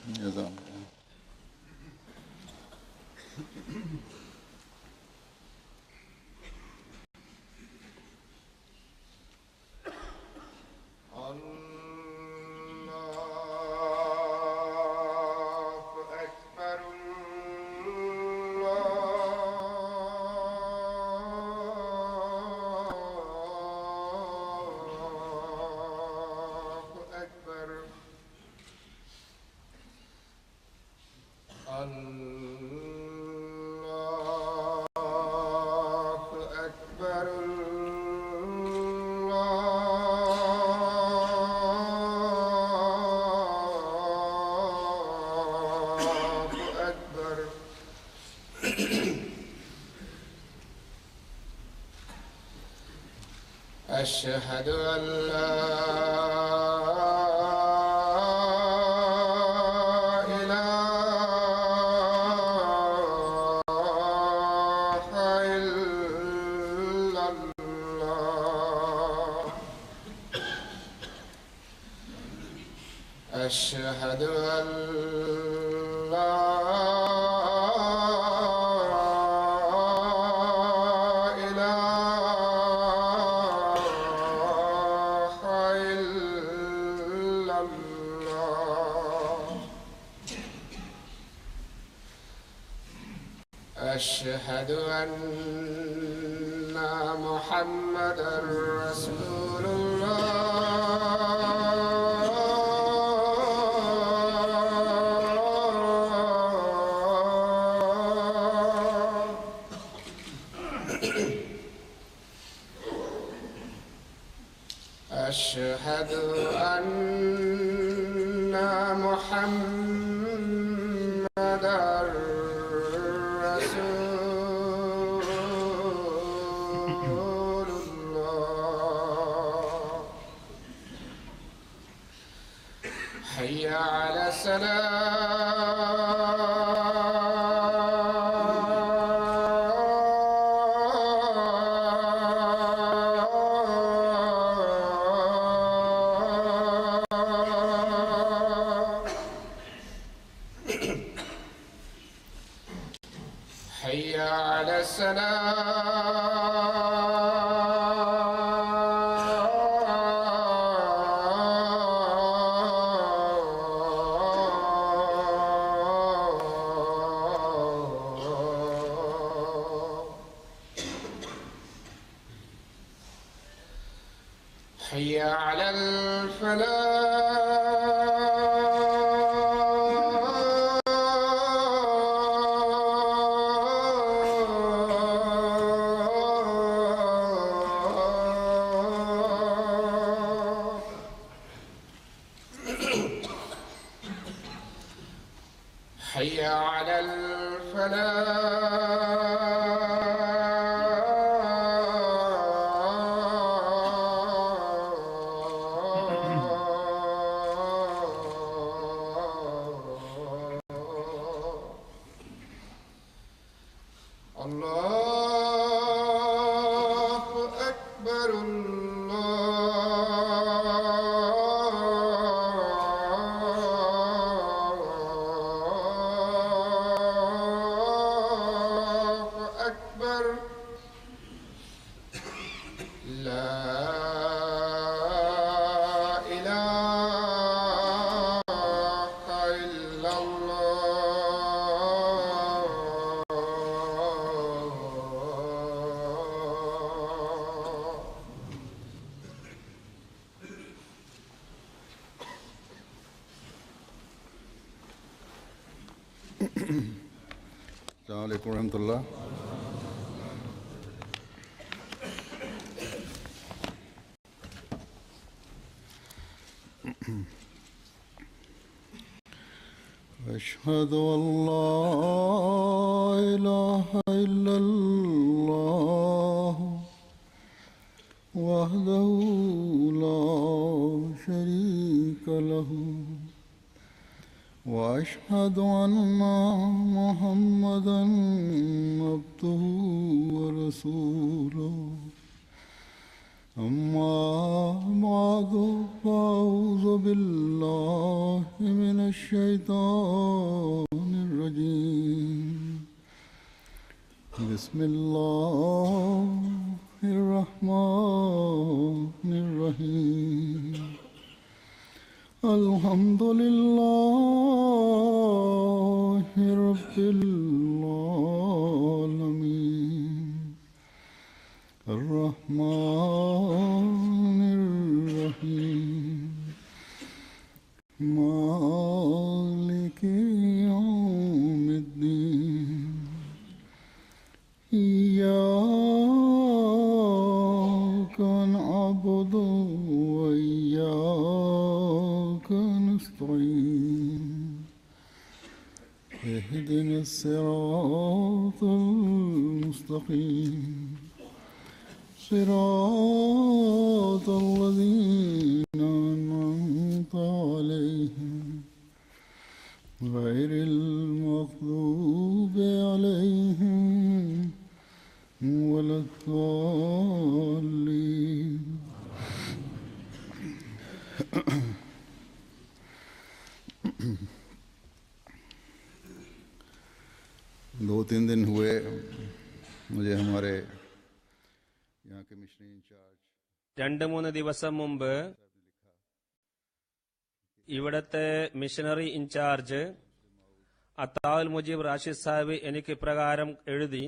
جزاك أشهد أن لا إله إلا الله. أشهد أن لا أشهد أن محمدًا رسول الله. أشهد أن محمدًا رسول الله. حي على حي على حي على حي على الله أكبر الله أكبر لا إله إلا الله. السلام عليكم ورحمة الله. أشهد أن لا إله إلا الله وحده لا شريك له وأشهد أن محمدًا عبده ورسوله. أما بعد فأعوذ بالله من الشيطان بسم الله الرحمن الرحيم الحمد لله رب العالمين الرحمن الرحيم مالك يوم الدين إياك نعبد وإياك نستعين اهدنا الصراط المستقيم صراط الذين أنعمت عليهم غير المغضوب عليهم ولا الضالين दो तीन दिन हुए मुझे हमारे यहाँ के मिशनरी इंचार्ज 2-3 ദിവസം മുമ്പ് ഇവിടത്തെ മിഷനറി ഇൻചാർജ് അത്താഉൽ മുജീബ് റാഷിദ് സാഹിബ് എനിക്ക് ഇപ്രകാരം എഴുതി,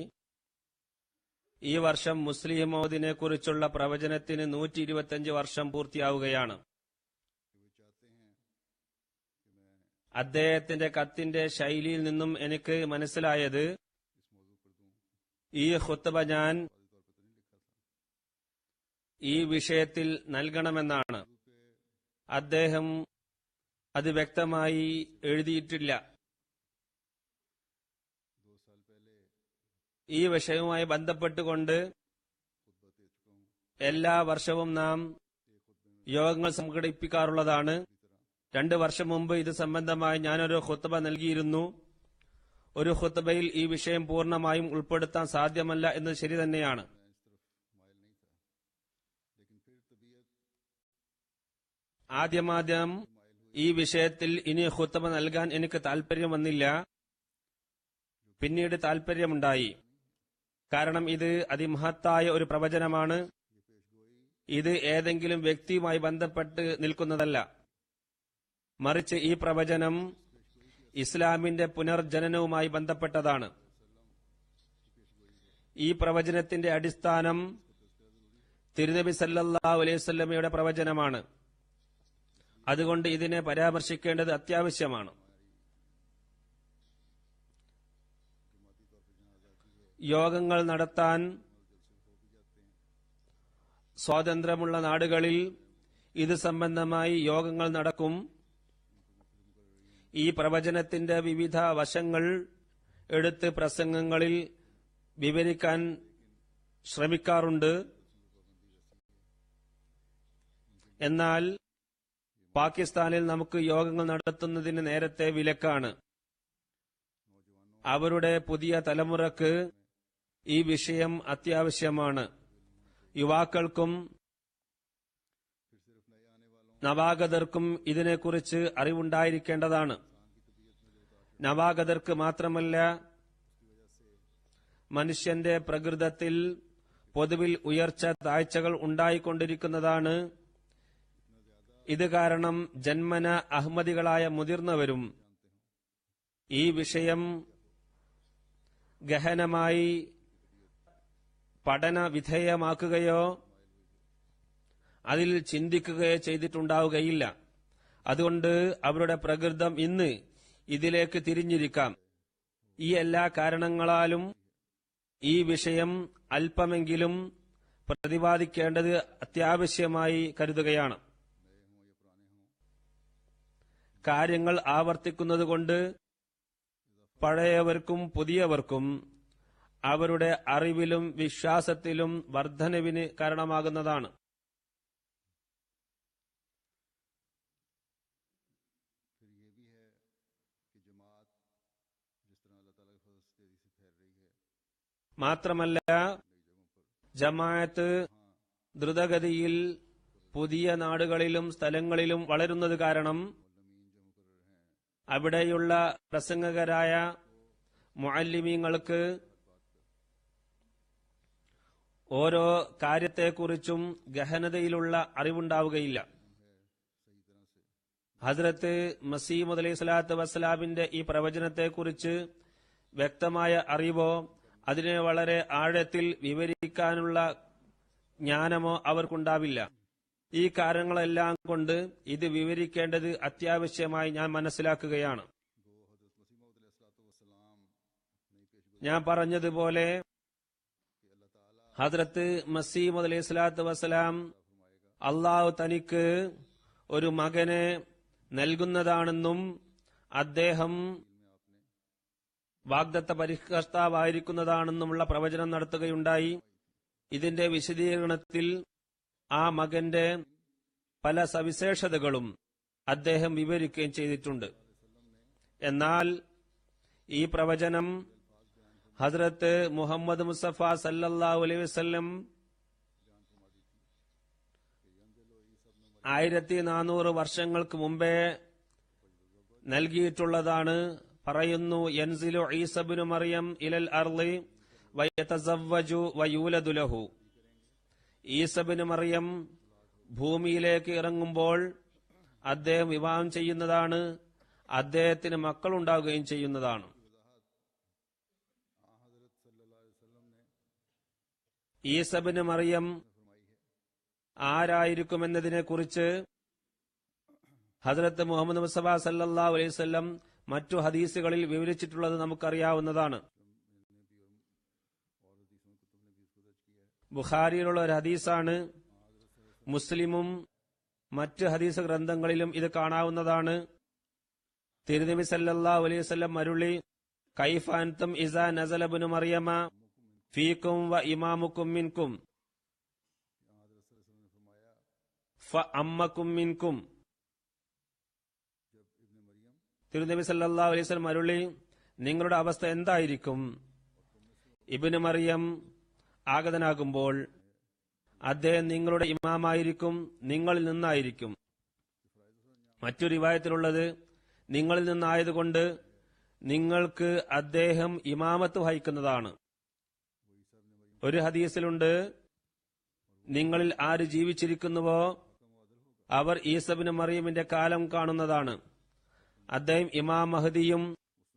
ഈ വർഷം മുസ്ലിം മൗദിനെ കുറിച്ചുള്ള പ്രവചനത്തിന് 125 വർഷം പൂർത്തിയാവുകയാണ്. അദ്ദേഹത്തിന്റെ കത്തിന്റെ ശൈലിയിൽ നിന്നും എനിക്ക് മനസ്സിലായത് ഈ ഖുത്ബ ഞാൻ ഈ വിഷയത്തിൽ നൽകണമെന്നാണ്. അദ്ദേഹം അത് വ്യക്തമായി എഴുതിയിട്ടില്ല. ഈ വിഷയവുമായി ബന്ധപ്പെട്ടുകൊണ്ട് എല്ലാ വർഷവും നാം യോഗങ്ങൾ സംഘടിപ്പിക്കാറുള്ളതാണ്. 2 വർഷം മുമ്പ് ഇത് സംബന്ധമായി ഞാനൊരു ഖുത്ബ നൽകിയിരുന്നു. ഒരു ഖുത്ബയിൽ ഈ വിഷയം പൂർണ്ണമായും ഉൾപ്പെടുത്താൻ സാധ്യമല്ല എന്നത് ശരി തന്നെയാണ്. ആദ്യമാദ്യം ഈ വിഷയത്തിൽ ഇനി ഖുത്ബ നൽകാൻ എനിക്ക് താൽപര്യം വന്നില്ല. പിന്നീട് താൽപര്യമുണ്ടായി. കാരണം ഇത് അതിമഹത്തായ ഒരു പ്രവചനമാണ്. ഇത് ഏതെങ്കിലും വ്യക്തിയുമായി ബന്ധപ്പെട്ട് നിൽക്കുന്നതല്ല. മറിച്ച് ഈ പ്രവചനം ഇസ്ലാമിന്റെ പുനർജനനവുമായി ബന്ധപ്പെട്ടതാണ്. ഈ പ്രവചനത്തിന്റെ അടിസ്ഥാനം തിരുനബി സല്ലല്ലാഹു അലൈഹി വസല്ലമയുടെ പ്രവചനമാണ്. അതുകൊണ്ട് ഇതിനെ പരാമർശിക്കേണ്ടത് അത്യാവശ്യമാണ്. യോഗങ്ങൾ നടത്താൻ സ്വാതന്ത്ര്യമുള്ള നാടുകളിൽ ഇത് സംബന്ധമായി യോഗങ്ങൾ നടക്കും. ഈ പ്രവചനത്തിന്റെ വിവിധ വശങ്ങൾ എടുത്ത് പ്രസംഗങ്ങളിൽ വിവരിക്കാൻ ശ്രമിക്കാറുണ്ട്. എന്നാൽ പാകിസ്ഥാനിൽ നമുക്ക് യോഗങ്ങൾ നടത്തുന്നതിന് നേരത്തെ വിലക്കാണ്. അവരുടെ പുതിയ തലമുറക്ക് ഈ വിഷയം അത്യാവശ്യമാണ്. യുവാക്കൾക്കും നവാഗതർക്കും ഇതിനെക്കുറിച്ച് അറിവുണ്ടായിരിക്കേണ്ടതാണ്. നവാഗതർക്ക് മാത്രമല്ല, മനുഷ്യന്റെ പ്രകൃതത്തിൽ പൊതുവിൽ ഉയർച്ച താഴ്ചകൾ ഉണ്ടായിക്കൊണ്ടിരിക്കുന്നതാണ്. ഇത് കാരണം ജന്മന അഹമ്മദികളായ മുതിർന്നവരും ഈ വിഷയം ഗഹനമായി പഠന വിധേയമാക്കുകയോ അതിൽ ചിന്തിക്കുകയോ ചെയ്തിട്ടുണ്ടാവുകയില്ല. അതുകൊണ്ട് അവരുടെ പ്രകൃതം ഇന്ന് ഇതിലേക്ക് തിരിഞ്ഞിരിക്കാം. ഈ എല്ലാ കാരണങ്ങളാലും ഈ വിഷയം അല്പമെങ്കിലും പ്രതിപാദിക്കേണ്ടത് അത്യാവശ്യമായി കരുതുകയാണ്. കാര്യങ്ങൾ ആവർത്തിക്കുന്നതുകൊണ്ട് പഴയവർക്കും പുതിയവർക്കും അവരുടെ അറിവിലും വിശ്വാസത്തിലും വർധനവിന് കാരണമാകുന്നതാണ്. മാത്രമല്ല, ജമാഅത്ത് ദ്രുതഗതിയിൽ പുതിയ നാടുകളിലും സ്ഥലങ്ങളിലും വളരുന്നത് കാരണം അവിടെയുള്ള പ്രസംഗകരായ മുഅല്ലിമീങ്ങൾക്ക് ഓരോ കാര്യത്തെക്കുറിച്ചും ഗഹനതയിലുള്ള അറിവുണ്ടാവുകയില്ല. ഹസ്രത്ത് മസീഹ് അലൈഹി സ്വലാത്തു വസ്സലാമിന്റെ ഈ പ്രവചനത്തെക്കുറിച്ച് വ്യക്തമായ അറിവോ അതിനെ വളരെ ആഴത്തിൽ വിവരിക്കാനുള്ള ജ്ഞാനമോ അവർക്കുണ്ടാവില്ല. ഈ കാരണങ്ങളെല്ലാം കൊണ്ട് ഇത് വിവരിക്കേണ്ടത് അത്യാവശ്യമായി ഞാൻ മനസ്സിലാക്കുകയാണ്. ഞാൻ പറഞ്ഞതുപോലെ ഹദ്രത്ത് മസീഹ് അലൈഹി സ്വലാത്തു വസ്സലാം അള്ളാഹു തനിക്ക് ഒരു മകനെ നൽകുന്നതാണെന്നും അദ്ദേഹം വാഗ്ദത്ത പരിഷ്കർത്താവായിരിക്കുന്നതാണെന്നുമുള്ള പ്രവചനം നടത്തുകയുണ്ടായി. ഇതിന്റെ വിശദീകരണത്തിൽ ആ മകന്റെ പല സവിശേഷതകളും അദ്ദേഹം വിവരിക്കുകയും ചെയ്തിട്ടുണ്ട്. എന്നാൽ ഈ പ്രവചനം ഹസ്രത്ത് മുഹമ്മദ് മുസ്തഫ സല്ലല്ലാഹു അലൈഹി വസല്ലം 1400 വർഷങ്ങൾക്ക് മുമ്പേ നൽകിയിട്ടുള്ളതാണ്. പറയുന്നു, യൻസിലു ഈസബ്നു മറിയം ഇലൽ അർളി വയതസവ്വജു വയൂലദു ലഹു. ഈസബ്നു മറിയം ഭൂമിയിലേക്ക് ഇറങ്ങുമ്പോൾ അദ്ദേഹം വിവാഹം ചെയ്യുന്നതാണ്, അദ്ദേഹത്തിന് മക്കളുണ്ടാവുകയും ചെയ്യുന്നതാണ്. ഈസബ്നു മറിയം ആരായിരിക്കുമെന്നതിനെക്കുറിച്ച് ഹദ്രത്ത് മുഹമ്മദ് മുസ്തഫ സല്ലല്ലാഹു അലൈഹി വസല്ലം മറ്റു ഹദീസുകളിൽ വിവരിച്ചിട്ടുള്ളത് നമുക്കറിയാവുന്നതാണ്. ബുഖാരിയിലുള്ള ഒരു ഹദീസാണ്. മുസ്ലിമും മറ്റ് ഹദീസ് ഗ്രന്ഥങ്ങളിലും ഇത് കാണാവുന്നതാണ്. തിരുനബി സല്ലല്ലാഹു അലൈഹി വസല്ലം അരുളി, കൈഫ അൻതും ഇസാ നസല ഇബ്നു മറിയമ ഫീകും വ ഇമാമുക്കും മിൻകും ഫഅമ്മക്കും മിൻകും. തിരുനബി സല്ലല്ലാഹു അലൈഹി വസല്ലം അരുളി, നിങ്ങളുടെ അവസ്ഥ എന്തായിരിക്കും? ഇബ്നു മറിയം ആഗതനാകുമ്പോൾ അദ്ദേഹം നിങ്ങളുടെ ഇമാമായിരിക്കും, നിങ്ങളിൽ നിന്നായിരിക്കും. മറ്റൊരു റിവായത്തിലുള്ളത്, നിങ്ങളിൽ നിന്നായതുകൊണ്ട് നിങ്ങൾക്ക് അദ്ദേഹം ഇമാമത്ത് വഹിക്കുന്നതാണ്. ഒരു ഹദീസിലുണ്ട്, നിങ്ങളിൽ ആര് ജീവിച്ചിരിക്കുന്നുവോ അവർ ഈസബ്നു മറിയമിന്റെ കാലം കാണുന്നതാണ്. അദ്ദേഹം ഇമാം മഹദിയും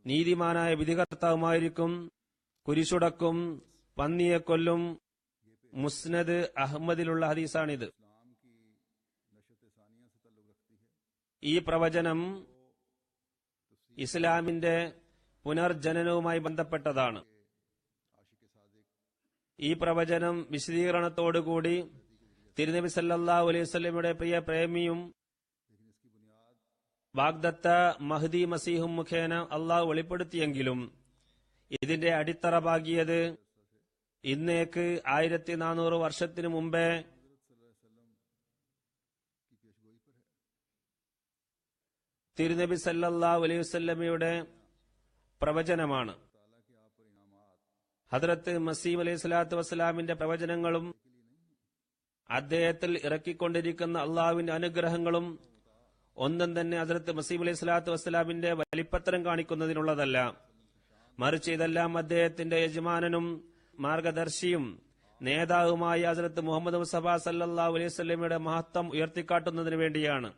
നീതിമാനായ വിധികർത്താവുമായിരിക്കും. കുരിശുടക്കും, പന്നിയെ കൊല്ലും. മുസ്നദ് അഹമ്മദിലുള്ള ഹദീസാണിത്. ഈ പ്രവചനം ഇസ്ലാമിന്റെ പുനർജനനവുമായി ബന്ധപ്പെട്ടതാണ്. ഈ പ്രവചനം വിശദീകരണത്തോടുകൂടി തിരുനബി സല്ലല്ലാഹു അലൈഹി വസല്ലമയുടെ പ്രിയ പ്രേമിയും വാഗ്ദത്ത മഹ്ദി മസീഹും മുഖേന അള്ളാഹു വെളിപ്പെടുത്തിയെങ്കിലും ഇതിന്റെ അടിത്തറ പാകിയത് ഇന്നേക്ക് 1400 വർഷത്തിനു മുമ്പേ തിരുനബി സല്ലല്ലാഹു അലൈഹി വസല്ലമയുടെ പ്രവചനമാണ്. ഹദ്രത്ത് മസീഹ് അലൈഹി സ്വലാത്തു വസ്സലാമിന്റെ പ്രവചനങ്ങളും അദ്ദേഹത്തിൽ ഇറക്കിക്കൊണ്ടിരിക്കുന്ന അള്ളാഹുവിന്റെ അനുഗ്രഹങ്ങളും ഒന്നും തന്നെ ഹദ്രത്ത് മസീഹ് അലൈഹി സ്വലാത്തു വസ്സലാമിന്റെ വലിപ്പത്തരം കാണിക്കുന്നതിനുള്ളതല്ല. മറിച്ച് ഇതെല്ലാം അദ്ദേഹത്തിന്റെ യജമാനനും മാർഗദർശിയും നേതാവുമായ ഹദ്രത്ത് മുഹമ്മദ് മുസ്തഫ സല്ലല്ലാഹു അലൈഹി വസല്ലമയുടെ മഹത്വം ഉയർത്തിക്കാട്ടുന്നതിനു വേണ്ടിയാണ്.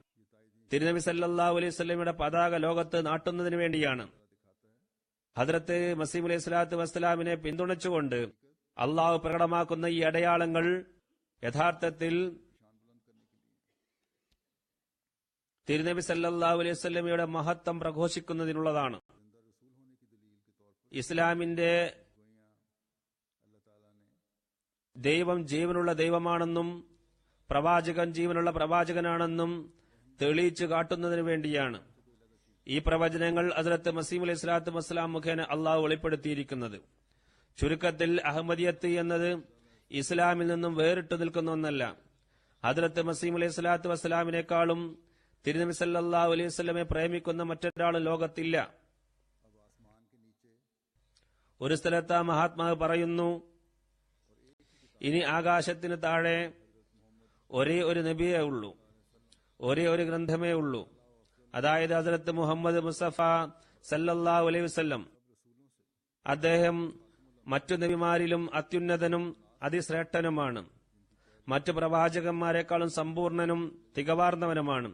തിരുനബി സല്ലല്ലാഹു അലൈഹി വസല്ലമയുടെ പതാക ലോകത്ത് നാട്ടുന്നതിനു വേണ്ടിയാണ്. ഹദ്രത്ത് മസീഹ് അലൈഹി സ്വലാത്തു വസ്സലാമിനെ പിന്തുണച്ചുകൊണ്ട് അള്ളാഹു പ്രകടമാക്കുന്ന ഈ അടയാളങ്ങൾ യഥാർത്ഥത്തിൽ തിരുനബി സല്ലല്ലാഹു അലൈഹി വസല്ലമയുടെ മഹത്വം പ്രഘോഷിക്കുന്നതിനുള്ളതാണ്. ഇസ്ലാമിന്റെ ദൈവം ജീവനുള്ള ദൈവമാണെന്നും പ്രവാചകൻ ജീവനുള്ള പ്രവാചകനാണെന്നും തെളിയിച്ചു കാട്ടുന്നതിനു വേണ്ടിയാണ് ഈ പ്രവചനങ്ങൾ ഹദ്രത്ത് മസീഹ് അലൈഹി സ്വലാത്തു വസ്സലാം മുഖേന അള്ളാഹു വെളിപ്പെടുത്തിയിരിക്കുന്നത്. ചുരുക്കത്തിൽ അഹമ്മദിയത്ത് എന്നത് ഇസ്ലാമിൽ നിന്നും വേറിട്ടു നിൽക്കുന്ന ഒന്നല്ല. ഹദ്രത്ത് മസീഹ് അലൈഹി സ്വലാത്തു വസ്സലാമിനേക്കാളും തിരുനബി സല്ലല്ലാഹു അലൈഹി വസല്ലമയെ പ്രേമിക്കുന്ന മറ്റൊരാൾ ലോകത്തില്ല. ഒരു സ്ഥലത്ത് മഹാത്മാവ് പറയുന്നു, ഇനി ആകാശത്തിന് താഴെ ഒരേ ഒരു നബിയേ ഉള്ളൂ, ഒരേ ഒരു ഗ്രന്ഥമേ ഉള്ളൂ, അതായത് ഹദ്രത്ത് മുഹമ്മദ് മുസ്തഫ സല്ലല്ലാഹു അലൈഹി വസല്ലം. അദ്ദേഹം മറ്റു നബിമാരിലും അത്യുന്നതനും അതിശ്രേഷ്ഠനുമാണ്. മറ്റു പ്രവാചകന്മാരെക്കാളും സമ്പൂർണനും തികവാർന്നവനുമാണ്.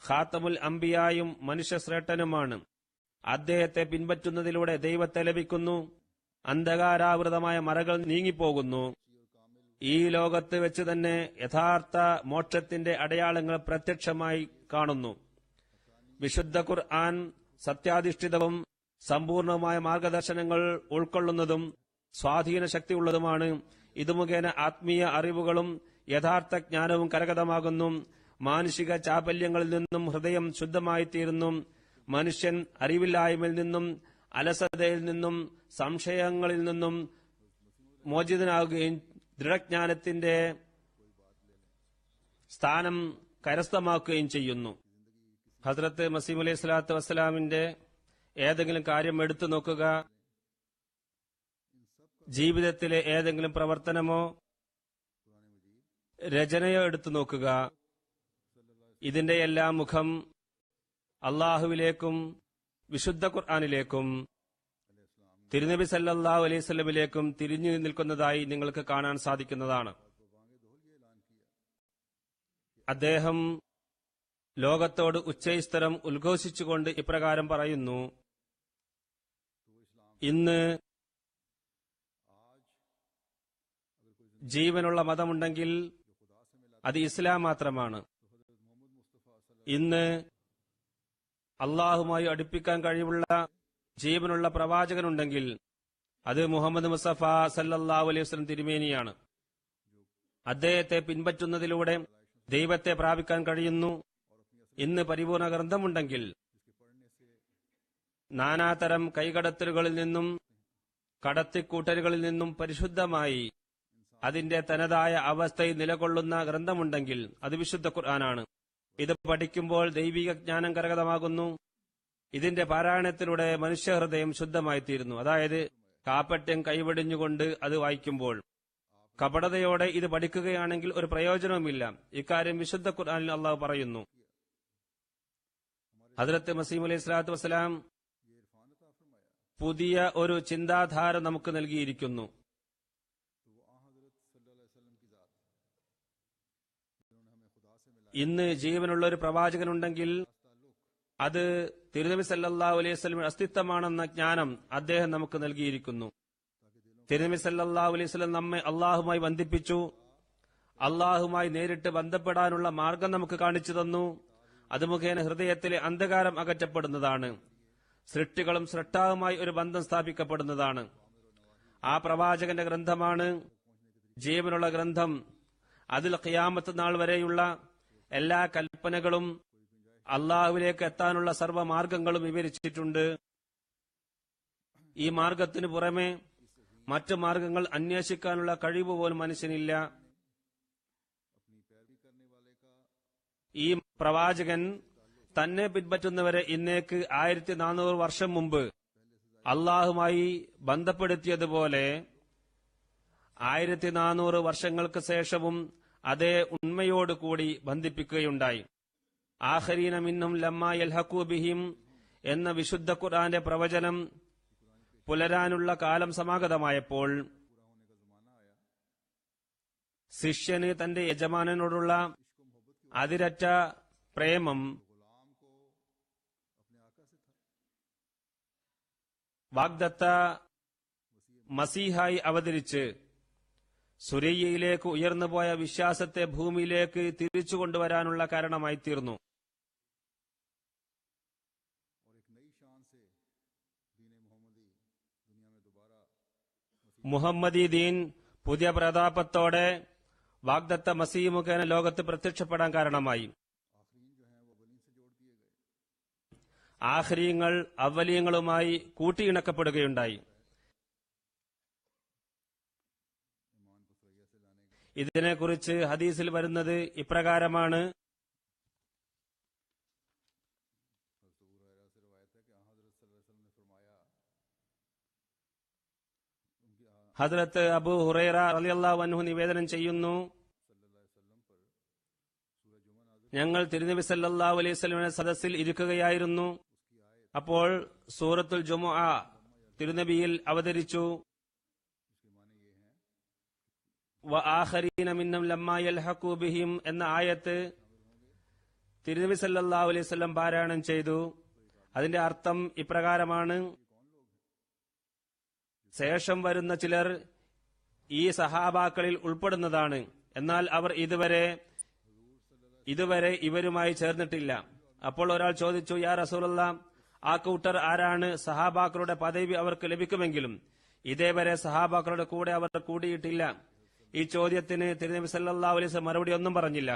ഖാത്തമുൽ അംബിയായും മനുഷ്യശ്രേഷ്ഠനുമാണ്. അദ്ദേഹത്തെ പിൻപറ്റുന്നതിലൂടെ ദൈവത്തെ ലഭിക്കുന്നു. അന്ധകാരാവൃതമായ മറകൾ നീങ്ങിപ്പോകുന്നു. ഈ ലോകത്ത് വെച്ച് തന്നെ യഥാർത്ഥ മോക്ഷത്തിന്റെ അടയാളങ്ങൾ പ്രത്യക്ഷമായി കാണുന്നു. വിശുദ്ധ ഖുർആൻ സത്യാധിഷ്ഠിതവും സമ്പൂർണമായ മാർഗദർശനങ്ങൾ ഉൾക്കൊള്ളുന്നതും സ്വാധീന ശക്തിയുള്ളതുമാണ്. ഇത് മുഖേന ആത്മീയ അറിവുകളും യഥാർത്ഥ ജ്ഞാനവും കരഗതമാകുന്നു. മാനുഷിക ചാപല്യങ്ങളിൽ നിന്നും ഹൃദയം ശുദ്ധമായിത്തീരുന്നു. മനുഷ്യൻ അറിവില്ലായ്മയിൽ നിന്നും അലസതയിൽ നിന്നും സംശയങ്ങളിൽ നിന്നും മോചിതനാകുകയും ദൃഢജ്ഞാനത്തിന്റെ സ്ഥാനം കരസ്ഥമാക്കുകയും ചെയ്യുന്നു. ഹസ്രത്ത് മസീഹ് അലൈഹി സ്വലാത്തു വസ്സലാമിന്റെ ഏതെങ്കിലും കാര്യം എടുത്തു നോക്കുക, ജീവിതത്തിലെ ഏതെങ്കിലും പ്രവർത്തനമോ രചനയോ എടുത്തു നോക്കുക. ഇതിന്റെ എല്ലാം മുഖം അള്ളാഹുവിലേക്കും വിശുദ്ധ ഖുർആനിലേക്കും തിരുനബി സല്ലല്ലാഹു അലൈഹി വസല്ലമിലേക്കും തിരിഞ്ഞു നിൽക്കുന്നതായി നിങ്ങൾക്ക് കാണാൻ സാധിക്കുന്നതാണ്. അദ്ദേഹം ലോകത്തോട് ഉച്ചൈസ്തരം ഉദ്ഘോഷിച്ചുകൊണ്ട് ഇപ്രകാരം പറയുന്നു: ഇന്ന് ജീവനുള്ള മതമുണ്ടെങ്കിൽ അത് ഇസ്ലാം മാത്രമാണ്. ഇന്ന് അള്ളാഹുമായി അടുപ്പിക്കാൻ കഴിവുള്ള ജീവനുള്ള പ്രവാചകനുണ്ടെങ്കിൽ അത് മുഹമ്മദ് മുസ്തഫ സല്ലല്ലാഹു അലൈഹി വസല്ലം തിരുമേനിയാണ്. അദ്ദേഹത്തെ പിൻപറ്റുന്നതിലൂടെ ദൈവത്തെ പ്രാപിക്കാൻ കഴിയുന്നു. ഇന്ന് പരിപൂർണ ഗ്രന്ഥമുണ്ടെങ്കിൽ നാനാതരം കൈകടത്തലുകളിൽ നിന്നും കടത്തിക്കൂട്ടലുകളിൽ നിന്നും പരിശുദ്ധമായി അതിന്റെ തനതായ അവസ്ഥയിൽ നിലകൊള്ളുന്ന ഗ്രന്ഥമുണ്ടെങ്കിൽ അത് വിശുദ്ധ ഖുർആനാണ്. ഇത് പഠിക്കുമ്പോൾ ദൈവിക ജ്ഞാനം കരഗതമാകുന്നു. ഇതിന്റെ പാരായണത്തിലൂടെ മനുഷ്യഹൃദയം ശുദ്ധമായിത്തീരുന്നു. അതായത് കാപ്പറ്റ്യം കൈവെടിഞ്ഞുകൊണ്ട് അത് വായിക്കുമ്പോൾ. കപടതയോടെ ഇത് പഠിക്കുകയാണെങ്കിൽ ഒരു പ്രയോജനവുമില്ല. ഇക്കാര്യം വിശുദ്ധ ഖുർആനിൽ അള്ളാഹു പറയുന്നു. ഹദ്റത്ത് മസീഹ് അലൈഹി സ്വലാത്തു വസ്സലാം പുതിയ ഒരു ചിന്താധാര നമുക്ക് നൽകിയിരിക്കുന്നു. ഇന്ന് ജീവനുള്ള ഒരു പ്രവാചകനുണ്ടെങ്കിൽ അത് തിരുനബി സല്ലല്ലാഹു അലൈഹി വസല്ലം അസ്തിത്വമാണെന്ന ജ്ഞാനം അദ്ദേഹം നമുക്ക് നൽകിയിരിക്കുന്നു. തിരുനബി സല്ലല്ലാഹു അലൈഹി വസല്ലം നമ്മെ അള്ളാഹുമായി ബന്ധിപ്പിച്ചു. അള്ളാഹുമായി നേരിട്ട് ബന്ധപ്പെടാനുള്ള മാർഗം നമുക്ക് കാണിച്ചു തന്നു. അത് മുഖേന ഹൃദയത്തിലെ അന്ധകാരം അകറ്റപ്പെടുന്നതാണ്. സൃഷ്ടികളും സൃഷ്ടാവുമായി ഒരു ബന്ധം സ്ഥാപിക്കപ്പെടുന്നതാണ്. ആ പ്രവാചകന്റെ ഗ്രന്ഥമാണ് ജീവനുള്ള ഗ്രന്ഥം. അതിൽ ഖിയാമത്ത് നാൾ വരെയുള്ള എല്ലാ കൽപ്പനകളും അള്ളാഹുവിലേക്ക് എത്താനുള്ള സർവ്വമാർഗങ്ങളും വിവരിച്ചിട്ടുണ്ട്. ഈ മാർഗത്തിനു പുറമെ മറ്റു മാർഗങ്ങൾ അന്വേഷിക്കാനുള്ള കഴിവ് പോലും മനുഷ്യനില്ല. ഈ പ്രവാചകൻ തന്നെ പിൻപറ്റുന്നവരെ ഇന്നേക്ക് 1400 വർഷം മുമ്പ് അള്ളാഹുമായി ബന്ധപ്പെടുത്തിയതുപോലെ 1400 വർഷങ്ങൾക്ക് ശേഷവും അതേ ഉണ്മയോടുകൂടി ബന്ധിപ്പിക്കുകയുണ്ടായി. ആഖരീന മിന്നും ലമ്മാ യൽഹഖൂ ബിഹിം എന്ന വിശുദ്ധ ഖുർആന്റെ പ്രവചനം പുലരാനുള്ള കാലം സമാഗതമായപ്പോൾ ശിഷ്യന് തന്റെ യജമാനനോടുള്ള അതിരറ്റ പ്രേമം വാഗ്ദത്ത മസീഹായി അവതരിച്ച് സുരയ്യയിലേക്ക് ഉയർന്നുപോയ വിശ്വാസത്തെ ഭൂമിയിലേക്ക് തിരിച്ചുകൊണ്ടുവരാനുള്ള കാരണമായി തീർന്നു. മുഹമ്മദി ദീൻ പുതിയ പ്രതാപത്തോടെ വാഗ്ദത്ത മസീഹ് മുഖേന ലോകത്ത് പ്രത്യക്ഷപ്പെടാൻ കാരണമായി. ആഖിരീങ്ങൾ അവലീയങ്ങളുമായി കൂട്ടിയിണക്കപ്പെടുകയുണ്ടായി. ഇതിനെക്കുറിച്ച് ഹദീസിൽ വരുന്നത് ഇപ്രകാരമാണ്: ഹദ്റത്ത് അബൂ ഹുറൈറ റളിയല്ലാഹു അൻഹു നിവേദനം ചെയ്യുന്നു, ഞങ്ങൾ തിരുനബി സല്ലല്ലാഹു അലൈഹി വസല്ലമയുടെ സദസ്സിൽ ഇരിക്കുകയായിരുന്നു. അപ്പോൾ സൂറത്തുൽ ജുമുഅ തിരുനബിയിൽ അവതരിച്ചു. വ ആഖരീന മിന്നും ലമ്മാ യൽഹഖൂ ബിഹിം എന്ന ആയത്ത് തിരുനബി സല്ലല്ലാഹു അലൈഹി വസല്ലം പാരായണം ചെയ്തു. അതിന്റെ അർത്ഥം ഇപ്രകാരമാണ്: ശേഷം വരുന്ന ചിലർ ഈ സഹാബാക്കളിൽ ഉൾപ്പെടുന്നതാണ്, എന്നാൽ അവർ ഇതുവരെ ഇവരുമായി ചേർന്നിട്ടില്ല. അപ്പോൾ ഒരാൾ ചോദിച്ചു, യാ റസൂലല്ലാഹ്, ആ കൂട്ടർ ആരാണ്? സഹാബാക്കളുടെ പദവി അവർക്ക് ലഭിക്കുമെങ്കിലും ഇതേവരെ സഹാബാക്കളുടെ കൂടെ അവർ കൂടിയിട്ടില്ല. ഈ ചോദ്യത്തിന് തിരുനബി സല്ലല്ലാഹു അലൈഹി വസല്ലം മറുപടി ഒന്നും പറഞ്ഞില്ല.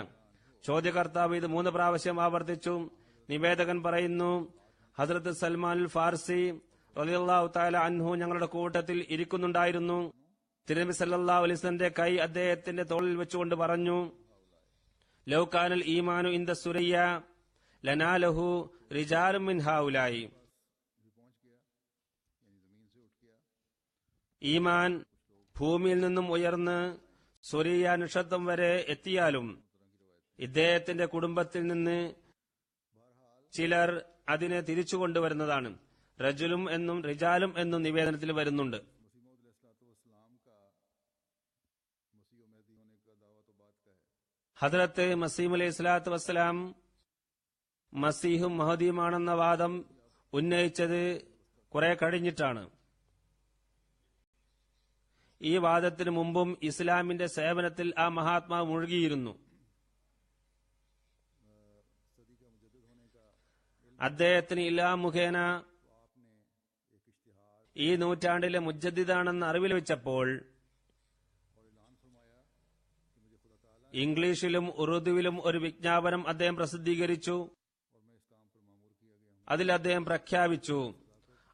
ചോദ്യകർത്താവ് ഇത് 3 പ്രാവശ്യം ആവർത്തിച്ചു. നിവേദകൻ പറയുന്നു, ഹസ്രത്ത് സൽമാൻ ഫാർസി റളിയല്ലാഹു തആല അൻഹു ഞങ്ങളുടെ കൂട്ടത്തിൽ ഇരിക്കുന്നുണ്ടായിരുന്നു. തിരുനബി സല്ലല്ലാഹു അലൈഹി വസല്ലന്റെ കൈ അദ്ദേഹത്തിന്റെ തോളിൽ വെച്ചുകൊണ്ട് പറഞ്ഞു, ലൗ കാനൽ ഈമാനു ഇൻദ സുരയ്യ ലനാലഹു റിജാലും മിൻ ഹൗലായി. ഈമാൻ ഭൂമിയിൽ നിന്നും ഉയർന്ന് സുരിയ നക്ഷത്രം വരെ എത്തിയാലും ഇദ്ദേഹത്തിന്റെ കുടുംബത്തിൽ നിന്ന് ചിലർ അതിനെ തിരിച്ചു കൊണ്ടുവരുന്നതാണ്. റജുലും എന്നും റിജാലും എന്നും നിവേദനത്തിൽ വരുന്നുണ്ട്. ഹദ്രത്ത് മസീഹ് അലൈഹി സ്വലാത്തു വസ്സലാം മസീഹും മഹദിയുമാണെന്ന വാദം ഉന്നയിച്ചത് കുറെ കഴിഞ്ഞിട്ടാണ്. ഈ വാദത്തിന് മുമ്പും ഇസ്ലാമിന്റെ സേവനത്തിൽ ആ മഹാത്മാവ് മുഴുകിയിരുന്നു. അദ്ദേഹത്തിന് ഇലാ മുഖേന ഈ നൂറ്റാണ്ടിലെ മുജദ്ദിദാണെന്ന് അറിവിൽ വെച്ചപ്പോൾ ഇംഗ്ലീഷിലും ഉറുദുവിലും ഒരു വിജ്ഞാപനം അദ്ദേഹം പ്രസിദ്ധീകരിച്ചു. അതിൽ അദ്ദേഹം പ്രഖ്യാപിച്ചു,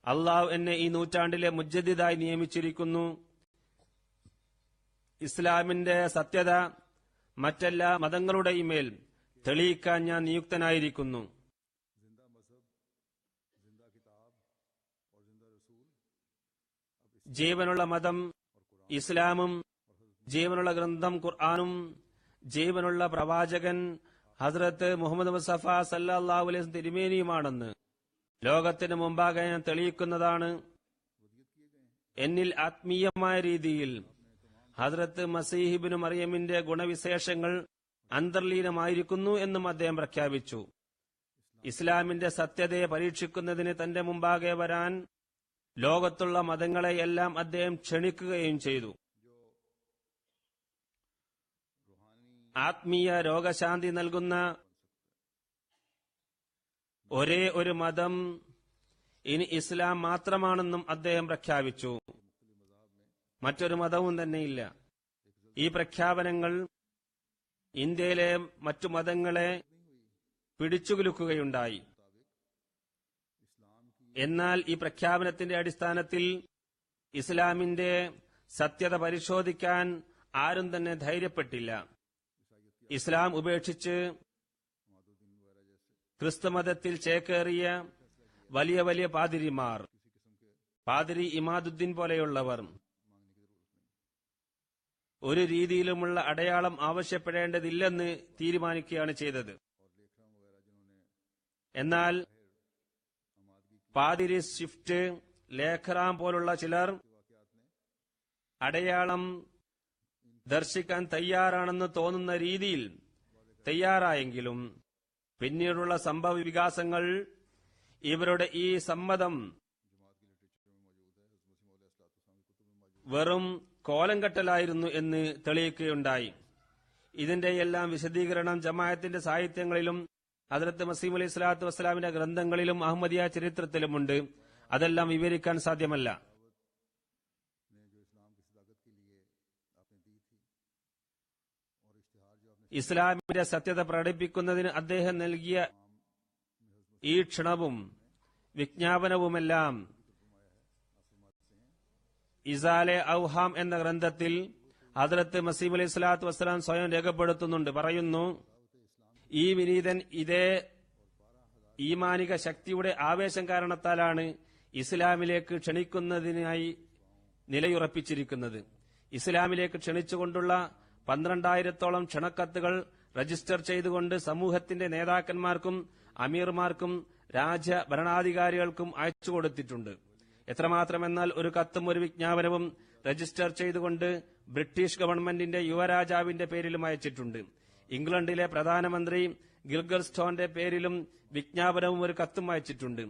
അള്ളാഹു എന്നെ ഈ നൂറ്റാണ്ടിലെ മുജദ്ദിദായി നിയമിച്ചിരിക്കുന്നു. ഇസ്ലാമിന്റെ സത്യത മറ്റെല്ലാ മതങ്ങളുടെയും മേൽ തെളിയിക്കാൻ ഞാൻ നിയുക്തനായിരിക്കുന്നു. ജീവനുള്ള മതം ഇസ്ലാമും ജീവനുള്ള ഗ്രന്ഥം ഖുർആനും ജീവനുള്ള പ്രവാചകൻ ഹസ്രത്ത് മുഹമ്മദ് മുസ്തഫ സല്ലല്ലാഹു അലൈഹി വസല്ലം തിരുമേനിയുമാണെന്ന് ലോകത്തിന് മുമ്പാകെ ഞാൻ തെളിയിക്കുന്നതാണ്. എന്നിൽ ആത്മീയമായ രീതിയിൽ ഹസ്രത്ത് മസീഹ് ഇബ്നു മറിയമിന്റെ ഗുണവിശേഷങ്ങൾ അന്തർലീനമായിരിക്കുന്നു എന്നും അദ്ദേഹം പ്രഖ്യാപിച്ചു. ഇസ്ലാമിന്റെ സത്യതയെ പരീക്ഷിക്കുന്നതിന് തന്റെ മുമ്പാകെ വരാൻ ലോകത്തുള്ള മതങ്ങളെയെല്ലാം അദ്ദേഹം ക്ഷണിക്കുകയും ചെയ്തു. ആത്മീയ രോഗശാന്തി നൽകുന്ന ഒരേ ഒരു മതം ഇനി ഇസ്ലാം മാത്രമാണെന്നും അദ്ദേഹം പ്രഖ്യാപിച്ചു. മറ്റൊരു മതവും തന്നെയില്ല. ഈ പ്രഖ്യാപനങ്ങൾ ഇന്ത്യയിലെ മറ്റു മതങ്ങളെ പിടിച്ചുകുലുക്കുകയുണ്ടായി. എന്നാൽ ഈ പ്രഖ്യാപനത്തിന്റെ അടിസ്ഥാനത്തിൽ ഇസ്ലാമിന്റെ സത്യത പരിശോധിക്കാൻ ആരും തന്നെ ധൈര്യപ്പെട്ടില്ല. ഇസ്ലാം ഉപേക്ഷിച്ച് ക്രിസ്തുമതത്തിൽ ചേക്കേറിയ വലിയ വലിയ പാതിരിമാർ, പാതിരി ഇമാദുദ്ദീൻ പോലെയുള്ളവർ ഒരു രീതിയിലുമുള്ള അടയാളം ആവശ്യപ്പെടേണ്ടതില്ലെന്ന് തീരുമാനിക്കുകയാണ് ചെയ്തത്. എന്നാൽ പാതിരി സ്വിഫ്റ്റ്, ലേഖറാം പോലുള്ള ചിലർ അടയാളം ദർശിക്കാൻ തയ്യാറാണെന്ന് തോന്നുന്ന രീതിയിൽ തയ്യാറായെങ്കിലും പിന്നീടുള്ള സംഭവ വികാസങ്ങൾ ഇവരുടെ ഈ സമ്മതം വെറും കോലം കെട്ടലായിരുന്നു എന്ന് തെളിയിക്കുകയുണ്ടായി. ഇതിന്റെയെല്ലാം വിശദീകരണം ജമാഅത്തിന്റെ സാഹിത്യങ്ങളിലും ഹദ്റത്ത് മസീഹ് അലൈഹി സ്വലാത്തു വസ്സലാമിന്റെ ഗ്രന്ഥങ്ങളിലും അഹമ്മദിയ ചരിത്രത്തിലുമുണ്ട്. അതെല്ലാം വിവരിക്കാൻ സാധ്യമല്ല. ഇസ്ലാമിന്റെ സത്യത പ്രകടിപ്പിക്കുന്നതിന് അദ്ദേഹം നൽകിയ ഈ ക്ഷണവും വിജ്ഞാപനവുമെല്ലാം ഇസാലെ ഔഹാം എന്ന ഗ്രന്ഥത്തിൽ ഹദ്റത്ത് മസീഹ് അലൈഹി സ്വലാത്തു വസ്സലാം സ്വയം രേഖപ്പെടുത്തുന്നുണ്ട്. പറയുന്നു, ഈ വിനീതൻ ഇതേ ഈമാനിക ശക്തിയുടെ ആവേശം കാരണത്താലാണ് ഇസ്ലാമിലേക്ക് ക്ഷണിക്കുന്നതിനായി നിലയുറപ്പിച്ചിരിക്കുന്നത്. ഇസ്ലാമിലേക്ക് ക്ഷണിച്ചുകൊണ്ടുള്ള 12,000-ഓളം ക്ഷണക്കത്തുകൾ രജിസ്റ്റർ ചെയ്തുകൊണ്ട് സമൂഹത്തിന്റെ നേതാക്കന്മാർക്കും അമീർമാർക്കും രാജ്യ ഭരണാധികാരികൾക്കും അയച്ചു കൊടുത്തിട്ടുണ്ട്. എത്രമാത്രമെന്നാൽ ഒരു കത്തും ഒരു വിജ്ഞാപനവും രജിസ്റ്റർ ചെയ്തുകൊണ്ട് ബ്രിട്ടീഷ് ഗവൺമെന്റിന്റെ യുവരാജാവിന്റെ പേരിലും അയച്ചിട്ടുണ്ട്. ഇംഗ്ലണ്ടിലെ പ്രധാനമന്ത്രി ഗിൽഗർസ്റ്റോന്റെ പേരിലും വിജ്ഞാപനവും ഒരു കത്തും അയച്ചിട്ടുണ്ട്.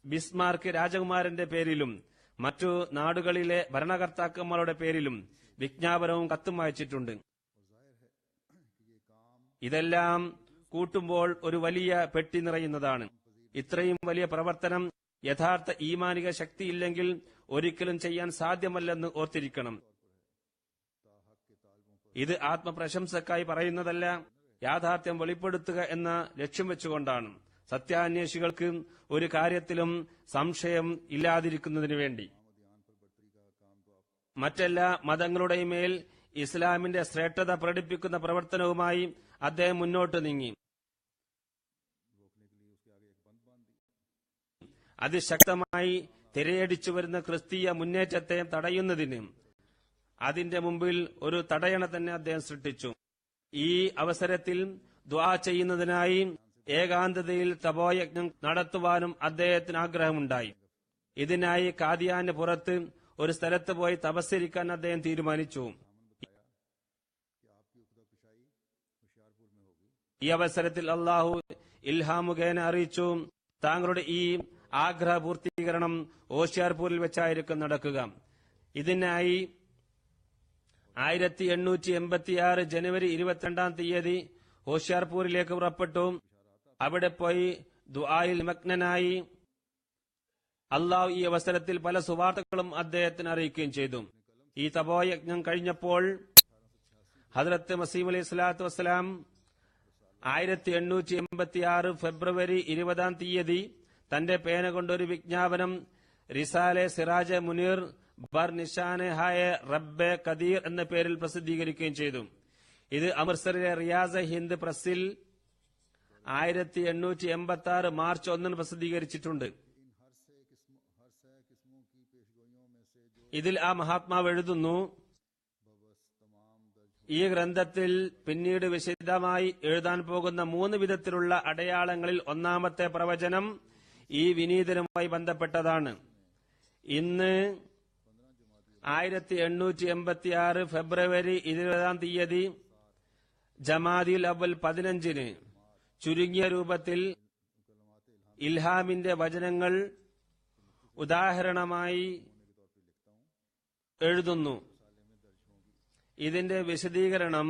ബിസ്മാർക്ക് രാജകുമാരന്റെ പേരിലും മറ്റു നാടുകളിലെ ഭരണകർത്താക്കന്മാരുടെ പേരിലും വിജ്ഞാപനവും കത്തും അയച്ചിട്ടുണ്ട്. ഇതെല്ലാം കൂട്ടുമ്പോൾ ഒരു വലിയ പെട്ടി നിറയുന്നതാണ്. ഇത്രയും വലിയ പ്രവർത്തനം യഥാർത്ഥ ഈമാനിക ശക്തിയില്ലെങ്കിൽ ഒരിക്കലും ചെയ്യാൻ സാധ്യമല്ലെന്ന് ഓർത്തിരിക്കണം. ഇത് ആത്മപ്രശംസക്കായി പറയുന്നതല്ല, യാഥാർത്ഥ്യം വെളിപ്പെടുത്തുക എന്ന ലക്ഷ്യം വെച്ചുകൊണ്ടാണ്. സത്യാന്വേഷികൾക്ക് ഒരു കാര്യത്തിലും സംശയം ഇല്ലാതിരിക്കുന്നതിനു വേണ്ടി മറ്റെല്ലാ മതങ്ങളുടെയും മേൽ ഇസ്ലാമിന്റെ ശ്രേഷ്ഠത പ്രകടിപ്പിക്കുന്ന പ്രവർത്തനവുമായി അദ്ദേഹം മുന്നോട്ട് നീങ്ങി. അതിശക്തമായി തിരയടിച്ചു വരുന്ന ക്രിസ്തീയ മുന്നേറ്റത്തെ തടയുന്നതിന് അതിന്റെ മുമ്പിൽ ഒരു തടയണ തന്നെ അദ്ദേഹം സൃഷ്ടിച്ചു. ഈ അവസരത്തിൽ ദുആ ചെയ്യുന്നതിനായി ഏകാന്തതയിൽ തപോയജ്ഞം നടത്തുവാനും അദ്ദേഹത്തിന് ആഗ്രഹമുണ്ടായി. ഇതിനായി കാദിയാന് പുറത്ത് ഒരു സ്ഥലത്ത് പോയി തപസ്സരിക്കാൻ അദ്ദേഹം തീരുമാനിച്ചു. ഈ അവസരത്തിൽ അള്ളാഹു ഇൽഹാം മുഖേന അറിയിച്ചു, താങ്കളുടെ ഈ ആഗ്രഹ പൂർത്തീകരണം ഓഷ്യാർപൂരിൽ വെച്ചായിരിക്കും നടക്കുക. ഇതിനായി 1886 ജനുവരി 22 തീയതി ഹോഷ്യാർപൂരിലേക്ക് പുറപ്പെട്ടു. അവിടെ പോയി ദുആയിൽ നിമഗ്നനായി. അള്ളാഹു ഈ അവസരത്തിൽ പല സുവാർത്തകളും അദ്ദേഹത്തിന് അറിയിക്കുകയും ചെയ്തു. ഈ തപോയജ്ഞം കഴിഞ്ഞപ്പോൾ ഹദ്റത്ത് മസീഹ് അലൈഹി സ്വലാത്തു വസ്സലാം 1886 ഫെബ്രുവരി 20 തീയതി തന്റെ പേന കൊണ്ടൊരു വിജ്ഞാപനം റിസാലെ സിറാജ് മുനീർ ബർ നിഷാനെ ഹായ റബ്ബെ ഖദീർ എന്ന പേരിൽ പ്രസിദ്ധീകരിക്കുകയും ചെയ്തു. ഇത് അമൃത്സറിലെ റിയാസ് ഹിന്ദ് പ്രസിൽ 1886 മാർച്ച് 1 പ്രസിദ്ധീകരിച്ചിട്ടുണ്ട്. ഇതിൽ ആ മഹാത്മാവ് എഴുതുന്നു, ഈ ഗ്രന്ഥത്തിൽ പിന്നീട് വിശദമായി എഴുതാൻ പോകുന്ന 3 വിധത്തിലുള്ള അടയാളങ്ങളിൽ ഒന്നാമത്തെ പ്രവചനം ഈ വിനീതനുമായി ബന്ധപ്പെട്ടതാണ്. ഇന്ന് 1886 ഫെബ്രുവരി 20 തീയതി ജമാദിൽ അവൽ 15 ചുരുങ്ങിയ രൂപത്തിൽ ഇൽഹാമിന്റെ വചനങ്ങൾ ഉദാഹരണമായി എഴുതുന്നു. ഇതിന്റെ വിശദീകരണം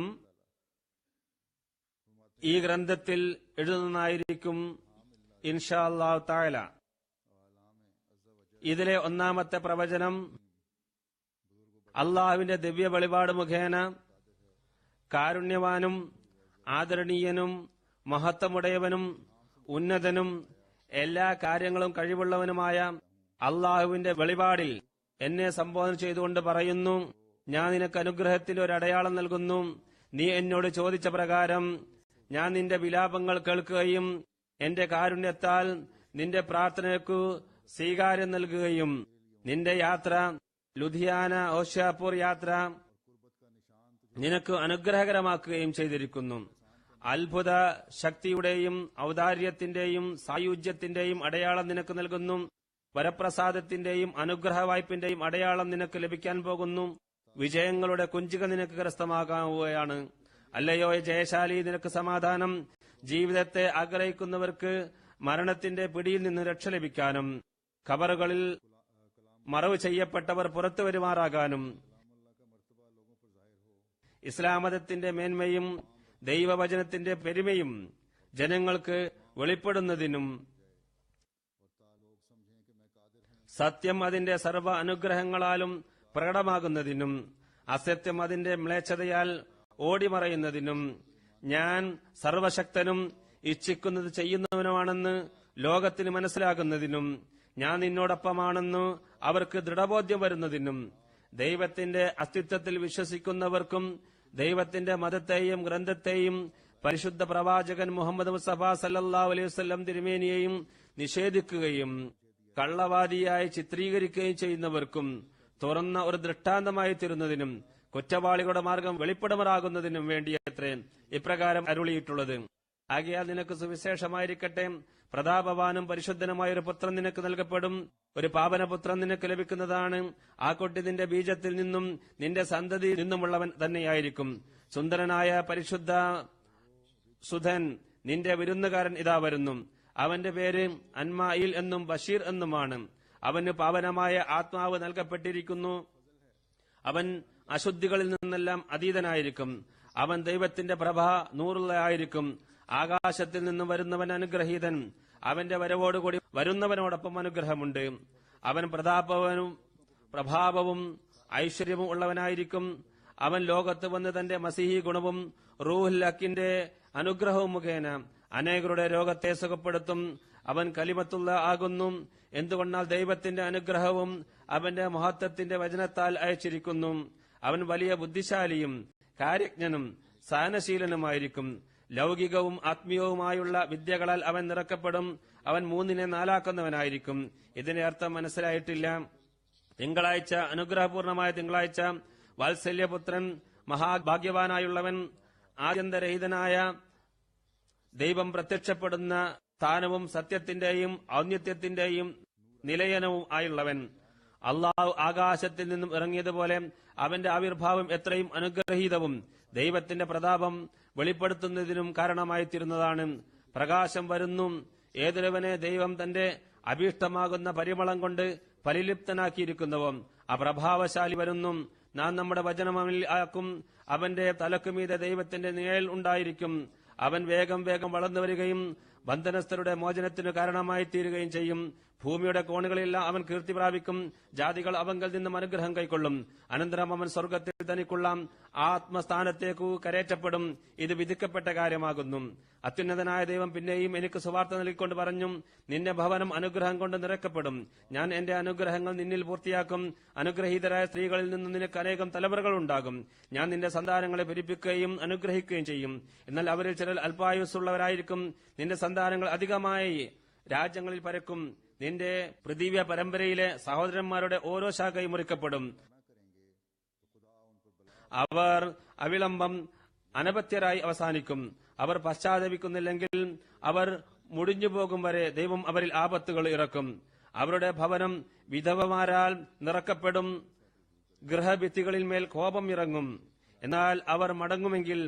ഈ ഗ്രന്ഥത്തിൽ എഴുതുന്നതായിരിക്കും ഇൻഷാ അല്ലാഹു തആല. ഇതിലെ ഒന്നാമത്തെ പ്രവചനം അള്ളാഹുവിന്റെ ദിവ്യ വെളിപാട് മുഖേന കാരുണ്യവാനും ആദരണീയനും മഹത്വമുടയവനും ഉന്നതനും എല്ലാ കാര്യങ്ങളും കഴിവുള്ളവനുമായ അള്ളാഹുവിന്റെ വെളിപാടിൽ എന്നെ സംബോധന ചെയ്തുകൊണ്ട് പറയുന്നു, ഞാൻ നിനക്ക് അനുഗ്രഹത്തിൽ ഒരു അടയാളം നൽകുന്നു. നീ എന്നോട് ചോദിച്ച പ്രകാരം ഞാൻ നിന്റെ വിലാപങ്ങൾ കേൾക്കുകയും എന്റെ കാരുണ്യത്താൽ നിന്റെ പ്രാർത്ഥനയ്ക്കു സ്വീകാര്യം നൽകുകയും നിന്റെ യാത്ര ലുധിയാന ഓഷ്യാപൂർ യാത്ര നിനക്ക് അനുഗ്രഹകരമാക്കുകയും ചെയ്തിരിക്കുന്നു. അത്ഭുത ശക്തിയുടെയും ഔദാര്യത്തിന്റെയും സായുജ്യത്തിന്റെയും അടയാളം നിനക്ക് നൽകുന്നു. വരപ്രസാദത്തിന്റെയും അനുഗ്രഹ വായ്പിന്റെയും അടയാളം നിനക്ക് ലഭിക്കാൻ പോകുന്നു. വിജയങ്ങളുടെ കുഞ്ചിക നിനക്ക് കരസ്ഥമാകാവുകയാണ്. അല്ലയോ ജയശാലി, നിനക്ക് സമാധാനം. ജീവിതത്തെ ആഗ്രഹിക്കുന്നവർക്ക് മരണത്തിന്റെ പിടിയിൽ നിന്ന് രക്ഷ ലഭിക്കാനും ഖബറുകളിൽ മറവ് ചെയ്യപ്പെട്ടവർ പുറത്തു വരുമാറാകാനും ഇസ്ലാം മതത്തിന്റെ മേന്മയും ദൈവവചനത്തിന്റെ പെരുമയും ജനങ്ങൾക്ക് വെളിപ്പെടുന്നതിനും സത്യം അതിന്റെ സർവ്വ അനുഗ്രഹങ്ങളാലും പ്രകടമാകുന്നതിനും അസത്യം അതിന്റെ മ്ലേച്ഛതയാൽ ഓടിമറയുന്നതിനും ഞാൻ സർവശക്തനും ഇച്ഛിക്കുന്നത് ചെയ്യുന്നവനുമാണെന്ന് ലോകത്തിന് മനസ്സിലാകുന്നതിനും ഞാൻ നിന്നോടൊപ്പമാണെന്ന് അവർക്ക് ദൃഢബോധ്യം വരുന്നതിനും ദൈവത്തിന്റെ അസ്തിത്വത്തിൽ വിശ്വസിക്കുന്നവർക്കും ദൈവത്തിന്റെ മതത്തെയും ഗ്രന്ഥത്തെയും പരിശുദ്ധ പ്രവാചകൻ മുഹമ്മദ് മുസ്തഫ സല്ലല്ലാഹു അലൈഹി വസല്ലം തിരുമേനിയെയും നിഷേധിക്കുകയും കള്ളവാദിയായി ചിത്രീകരിക്കുകയും ചെയ്യുന്നവർക്കും തുറന്ന ഒരു ദൃഷ്ടാന്തമായി തീരുന്നതിനും കുറ്റവാളികളുടെ മാർഗം വെളിപ്പെടുമാറാകുന്നതിനും വേണ്ടിയത്രേ ഇപ്രകാരം അരുളിയിട്ടുള്ളത്. ആകയാൽ നിനക്ക് സുവിശേഷമായിരിക്കട്ടെ, പ്രതാപവാനും പരിശുദ്ധനുമായ ഒരു പുത്രൻ നിനക്ക് നൽകപ്പെടും. ഒരു പാവനപുത്രൻ നിനക്ക് ലഭിക്കുന്നതാണ്. ആ കുട്ടി നിന്റെ ബീജത്തിൽ നിന്നും നിന്റെ സന്തതിയിൽ നിന്നുമുള്ളവൻ തന്നെയായിരിക്കും. സുന്ദരനായ പരിശുദ്ധ സുധൻ നിന്റെ വിരുന്നുകാരൻ ഇതാ വരുന്നു. അവന്റെ പേര് അൻമായിൽ എന്നും ബഷീർ എന്നുമാണ്. അവന് പാവനമായ ആത്മാവ് നൽകപ്പെട്ടിരിക്കുന്നു. അവൻ അശുദ്ധികളിൽ നിന്നെല്ലാം അതീതനായിരിക്കും. അവൻ ദൈവത്തിന്റെ പ്രഭ നൂറുള്ളതായിരിക്കും. ആകാശത്തിൽ നിന്നും വരുന്നവൻ അനുഗ്രഹീതൻ. അവന്റെ വരവോടുകൂടി വരുന്നവനോടൊപ്പം അനുഗ്രഹമുണ്ട്. അവൻ പ്രഭാവവും ഐശ്വര്യവും ഉള്ളവനായിരിക്കും. അവൻ ലോകത്ത് വന്ന് തന്റെ മസീഹി ഗുണവും റൂഹുൽ ഹക്കിന്റെ അനുഗ്രഹവും മുഖേന അനേകരുടെ രോഗത്തെ സുഖപ്പെടുത്തും. അവൻ കലിമത്തുള്ള ആകുന്നു. എന്തുകൊണ്ടാൽ ദൈവത്തിന്റെ അനുഗ്രഹവും അവന്റെ മഹത്വത്തിന്റെ വചനത്താൽ അയച്ചിരിക്കുന്നു. അവൻ വലിയ ബുദ്ധിശാലിയും കാര്യജ്ഞനും സഹനശീലനുമായിരിക്കും. ലൗകികവും ആത്മീയവുമായുള്ള വിദ്യകളാൽ അവൻ നിറക്കപ്പെടും. അവൻ 3 4 ഇതിന്റെ അർത്ഥം മനസ്സിലായിട്ടില്ല. തിങ്കളാഴ്ച, അനുഗ്രഹപൂർണമായ തിങ്കളാഴ്ച, വാത്സല്യപുത്രൻ, മഹാഭാഗ്യവാനായുള്ളവൻ, ആദ്യന്തരഹിതനായ ദൈവം പ്രത്യക്ഷപ്പെടുന്ന സ്ഥാനവും സത്യത്തിന്റെയും ഔന്നത്യത്തിന്റെയും നിലയനവും ആയുള്ളവൻ. അള്ളാഹു ആകാശത്തിൽ നിന്നും ഇറങ്ങിയതുപോലെ അവന്റെ ആവിർഭാവം എത്രയും അനുഗ്രഹീതവും ദൈവത്തിന്റെ പ്രതാപം വെളിപ്പെടുത്തുന്നതിനും കാരണമായി തീരുന്നതാണ്. പ്രകാശം വരുന്നു. ഏതൊരുവനെ ദൈവം തന്റെ അഭീഷ്ടമാകുന്ന പരിമളം കൊണ്ട് പരിലിപ്തനാക്കിയിരിക്കുന്നുവോ ആ പ്രഭാവശാലി വരുന്നു. നാം നമ്മുടെ വചനം അവനിൽ ആക്കും. അവന്റെ തലക്കുമീതെ ദൈവത്തിന്റെ നിഴൽ ഉണ്ടായിരിക്കും. അവൻ വേഗം വേഗം വളർന്നു വരികയും ബന്ധനസ്ഥരുടെ മോചനത്തിനു കാരണമായി തീരുകയും ചെയ്യും. ഭൂമിയുടെ കോണുകളിലെല്ലാം അവൻ കീർത്തി പ്രാപിക്കും. ജാതികൾ അവങ്കൽ നിന്നും അനുഗ്രഹം കൈക്കൊള്ളും. അനന്തരം അവൻ സ്വർഗത്തിൽ തനിക്കുള്ള ആത്മസ്ഥാനത്തേക്കു കരേറ്റപ്പെടും. ഇത് വിധിക്കപ്പെട്ട കാര്യമാകുന്നു. അത്യുന്നതനായ ദൈവം പിന്നെയും എനിക്ക് സുവാർത്ത നൽകിക്കൊണ്ട് പറഞ്ഞു, നിന്റെ ഭവനം അനുഗ്രഹം കൊണ്ട് നിറക്കപ്പെടും. ഞാൻ എന്റെ അനുഗ്രഹങ്ങൾ നിന്നിൽ പൂർത്തിയാക്കും. അനുഗ്രഹീതരായ സ്ത്രീകളിൽ നിന്ന് നിനക്ക് അനേകം തലമുറകൾ ഉണ്ടാകും. ഞാൻ നിന്റെ സന്താനങ്ങളെ പെരുപ്പിക്കുകയും അനുഗ്രഹിക്കുകയും ചെയ്യും. എന്നാൽ അവരിൽ ചിലർ അല്പായുസ്സുള്ളവരായിരിക്കും. നിന്റെ സന്താനങ്ങൾ അധികമായി രാജ്യങ്ങളിൽ പരക്കും. നിന്റെ പൃഥിവ്യ പരമ്പരയിലെ സഹോദരന്മാരുടെ ഓരോ ശാഖയും മുറിക്കപ്പെടും. അവർ അവിളംബം അനപത്യരായി അവസാനിക്കും. അവർ പശ്ചാത്തപിക്കുന്നില്ലെങ്കിൽ അവർ മുടിഞ്ഞുപോകും വരെ ദൈവം അവരിൽ ആപത്തുകൾ ഇറക്കും. അവരുടെ ഭവനം വിധവമാരാൽ നിറക്കപ്പെടും. ഗൃഹഭിത്തികളിൽ മേൽ കോപം ഇറങ്ങും. എന്നാൽ അവർ മടങ്ങുമെങ്കിൽ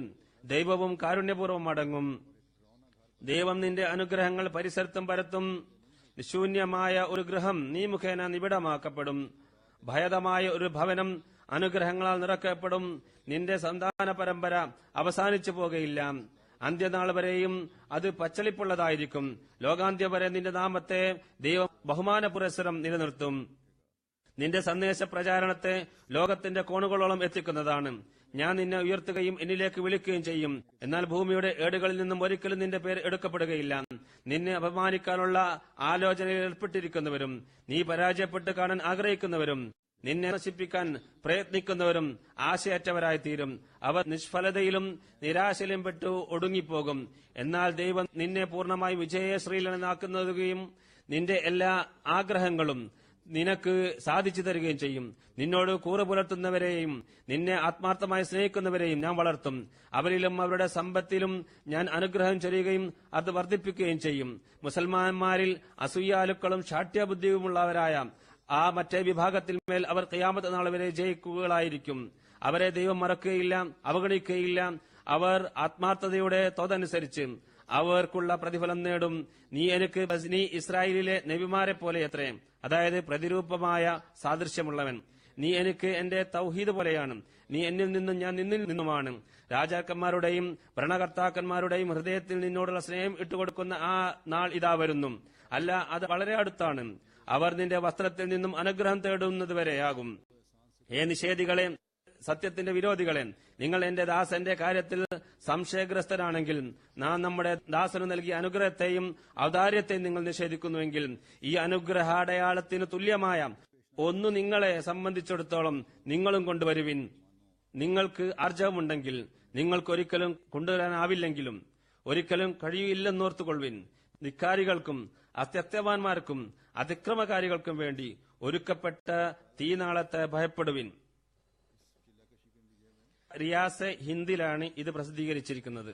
ദൈവവും കാരുണ്യപൂർവ്വം മടങ്ങും. ദൈവം നിന്റെ അനുഗ്രഹങ്ങൾ പരിസരത്തും പരത്തും. ശൂന്യമായ ഒരു ഗൃഹം നീ മുഖേന നിബിഡമാക്കപ്പെടും. ഭയതമായ ഒരു ഭവനം അനുഗ്രഹങ്ങളാൽ നിറക്കപ്പെടും. നിന്റെ സന്താന പരമ്പര അവസാനിച്ചു പോകുകയില്ല. അന്ത്യനാൾ വരെയും അത് പച്ചളിപ്പുള്ളതായിരിക്കും. ലോകാന്ത്യം വരെ നിന്റെ നാമത്തെ ദൈവം ബഹുമാന പുരസ്സരം നിലനിർത്തും. നിന്റെ സന്ദേശ പ്രചാരണത്തെ ലോകത്തിന്റെ കോണുകളോളം എത്തിക്കുന്നതാണ്. ഞാൻ നിന്നെ ഉയർത്തുകയും എന്നിലേക്ക് വിളിക്കുകയും ചെയ്യും. എന്നാൽ ഭൂമിയുടെ ഏടുകളിൽ നിന്നും ഒരിക്കലും നിന്റെ പേര് എടുക്കപ്പെടുകയില്ല. നിന്നെ അപമാനിക്കാനുള്ള ആലോചനയിൽ ഏർപ്പെട്ടിരിക്കുന്നവരും നീ പരാജയപ്പെട്ട് കാണാൻ ആഗ്രഹിക്കുന്നവരും നിന്നെ നശിപ്പിക്കാൻ പ്രയത്നിക്കുന്നവരും ആശയറ്റവരായി തീരും. അവർ നിഷ്ഫലതയിലും നിരാശയിലും പെട്ടു ഒടുങ്ങിപ്പോകും. എന്നാൽ ദൈവം നിന്നെ പൂർണ്ണമായി വിജയശ്രീലനാക്കുന്നതുകയും നിന്റെ എല്ലാ ആഗ്രഹങ്ങളും നിനക്ക് സാധിച്ചു തരികയും ചെയ്യും. നിന്നോട് കൂറ് പുലർത്തുന്നവരെയും നിന്നെ ആത്മാർത്ഥമായി സ്നേഹിക്കുന്നവരെയും ഞാൻ വളർത്തും. അവരിലും അവരുടെ സമ്പത്തിലും ഞാൻ അനുഗ്രഹം ചൊരിയുകയും അത് വർദ്ധിപ്പിക്കുകയും ചെയ്യും. മുസൽമാന്മാരിൽ അസൂയാലുക്കളും ശാഠ്യബുദ്ധിയുമുള്ളവരായ ആ മറ്റേ വിഭാഗത്തിൽ മേൽ അവർ ഖിയാമത്ത് നാൾ വരെ ജയിക്കുകകളായിരിക്കും. അവരെ ദൈവം മറക്കുകയില്ല, അവഗണിക്കുകയില്ല. അവർ ആത്മാർത്ഥതയുടെ തോതനുസരിച്ച് അവർക്കുള്ള പ്രതിഫലം നേടും. നീ എനിക്ക് ബസ്നി ഇസ്രായേലിലെ നബിമാരെ പോലെ എത്രേ, അതായത് പ്രതിരൂപമായ സാദൃശ്യമുള്ളവൻ. നീ എനിക്ക് എന്റെ തൗഹീദ് പോലെയാണ്. നീ എന്നിൽ നിന്നും ഞാൻ നിന്നിൽ നിന്നുമാണ്. രാജാക്കന്മാരുടെയും ഭരണകർത്താക്കന്മാരുടെയും ഹൃദയത്തിൽ നിന്നോടുള്ള സ്നേഹം ഇട്ടുകൊടുക്കുന്ന ആ നാൾ ഇതാ വരുന്നു. അല്ല, അത് വളരെ അടുത്താണ്. അവർ നിന്റെ വസ്ത്രത്തിൽ നിന്നും അനുഗ്രഹം തേടുന്നതുവരെയാകും. ഹേ നിഷേധികളെ, സത്യത്തിന്റെ വിരോധികളെ, നിങ്ങൾ എന്റെ ദാസന്റെ കാര്യത്തിൽ സംശയഗ്രസ്തരാണെങ്കിൽ നാം നമ്മുടെ ദാസന് നൽകിയ അനുഗ്രഹത്തെയും ഔദാര്യത്തെയും നിങ്ങൾ നിഷേധിക്കുന്നുവെങ്കിൽ ഈ അനുഗ്രഹാടയാളത്തിന് തുല്യമായ ഒന്ന് നിങ്ങളെ സംബന്ധിച്ചിടത്തോളം നിങ്ങളും കൊണ്ടുവരുവിൻ. നിങ്ങൾക്ക് ആർജവമുണ്ടെങ്കിൽ നിങ്ങൾക്കൊരിക്കലും കൊണ്ടുവരാനാവില്ലെങ്കിലും ഒരിക്കലും കഴിയില്ലെന്നോർത്തുകൊള്ളുവിൻ. ധിക്കാരികൾക്കും അസത്യവാന്മാർക്കും അതിക്രമകാരികൾക്കും വേണ്ടി ഒരുക്കപ്പെട്ട തീനാളത്തെ ഭയപ്പെടുവിൻ. റിയാസെ ഹിന്ദിലാണ് ഇത് പ്രസിദ്ധീകരിച്ചിരിക്കുന്നത്.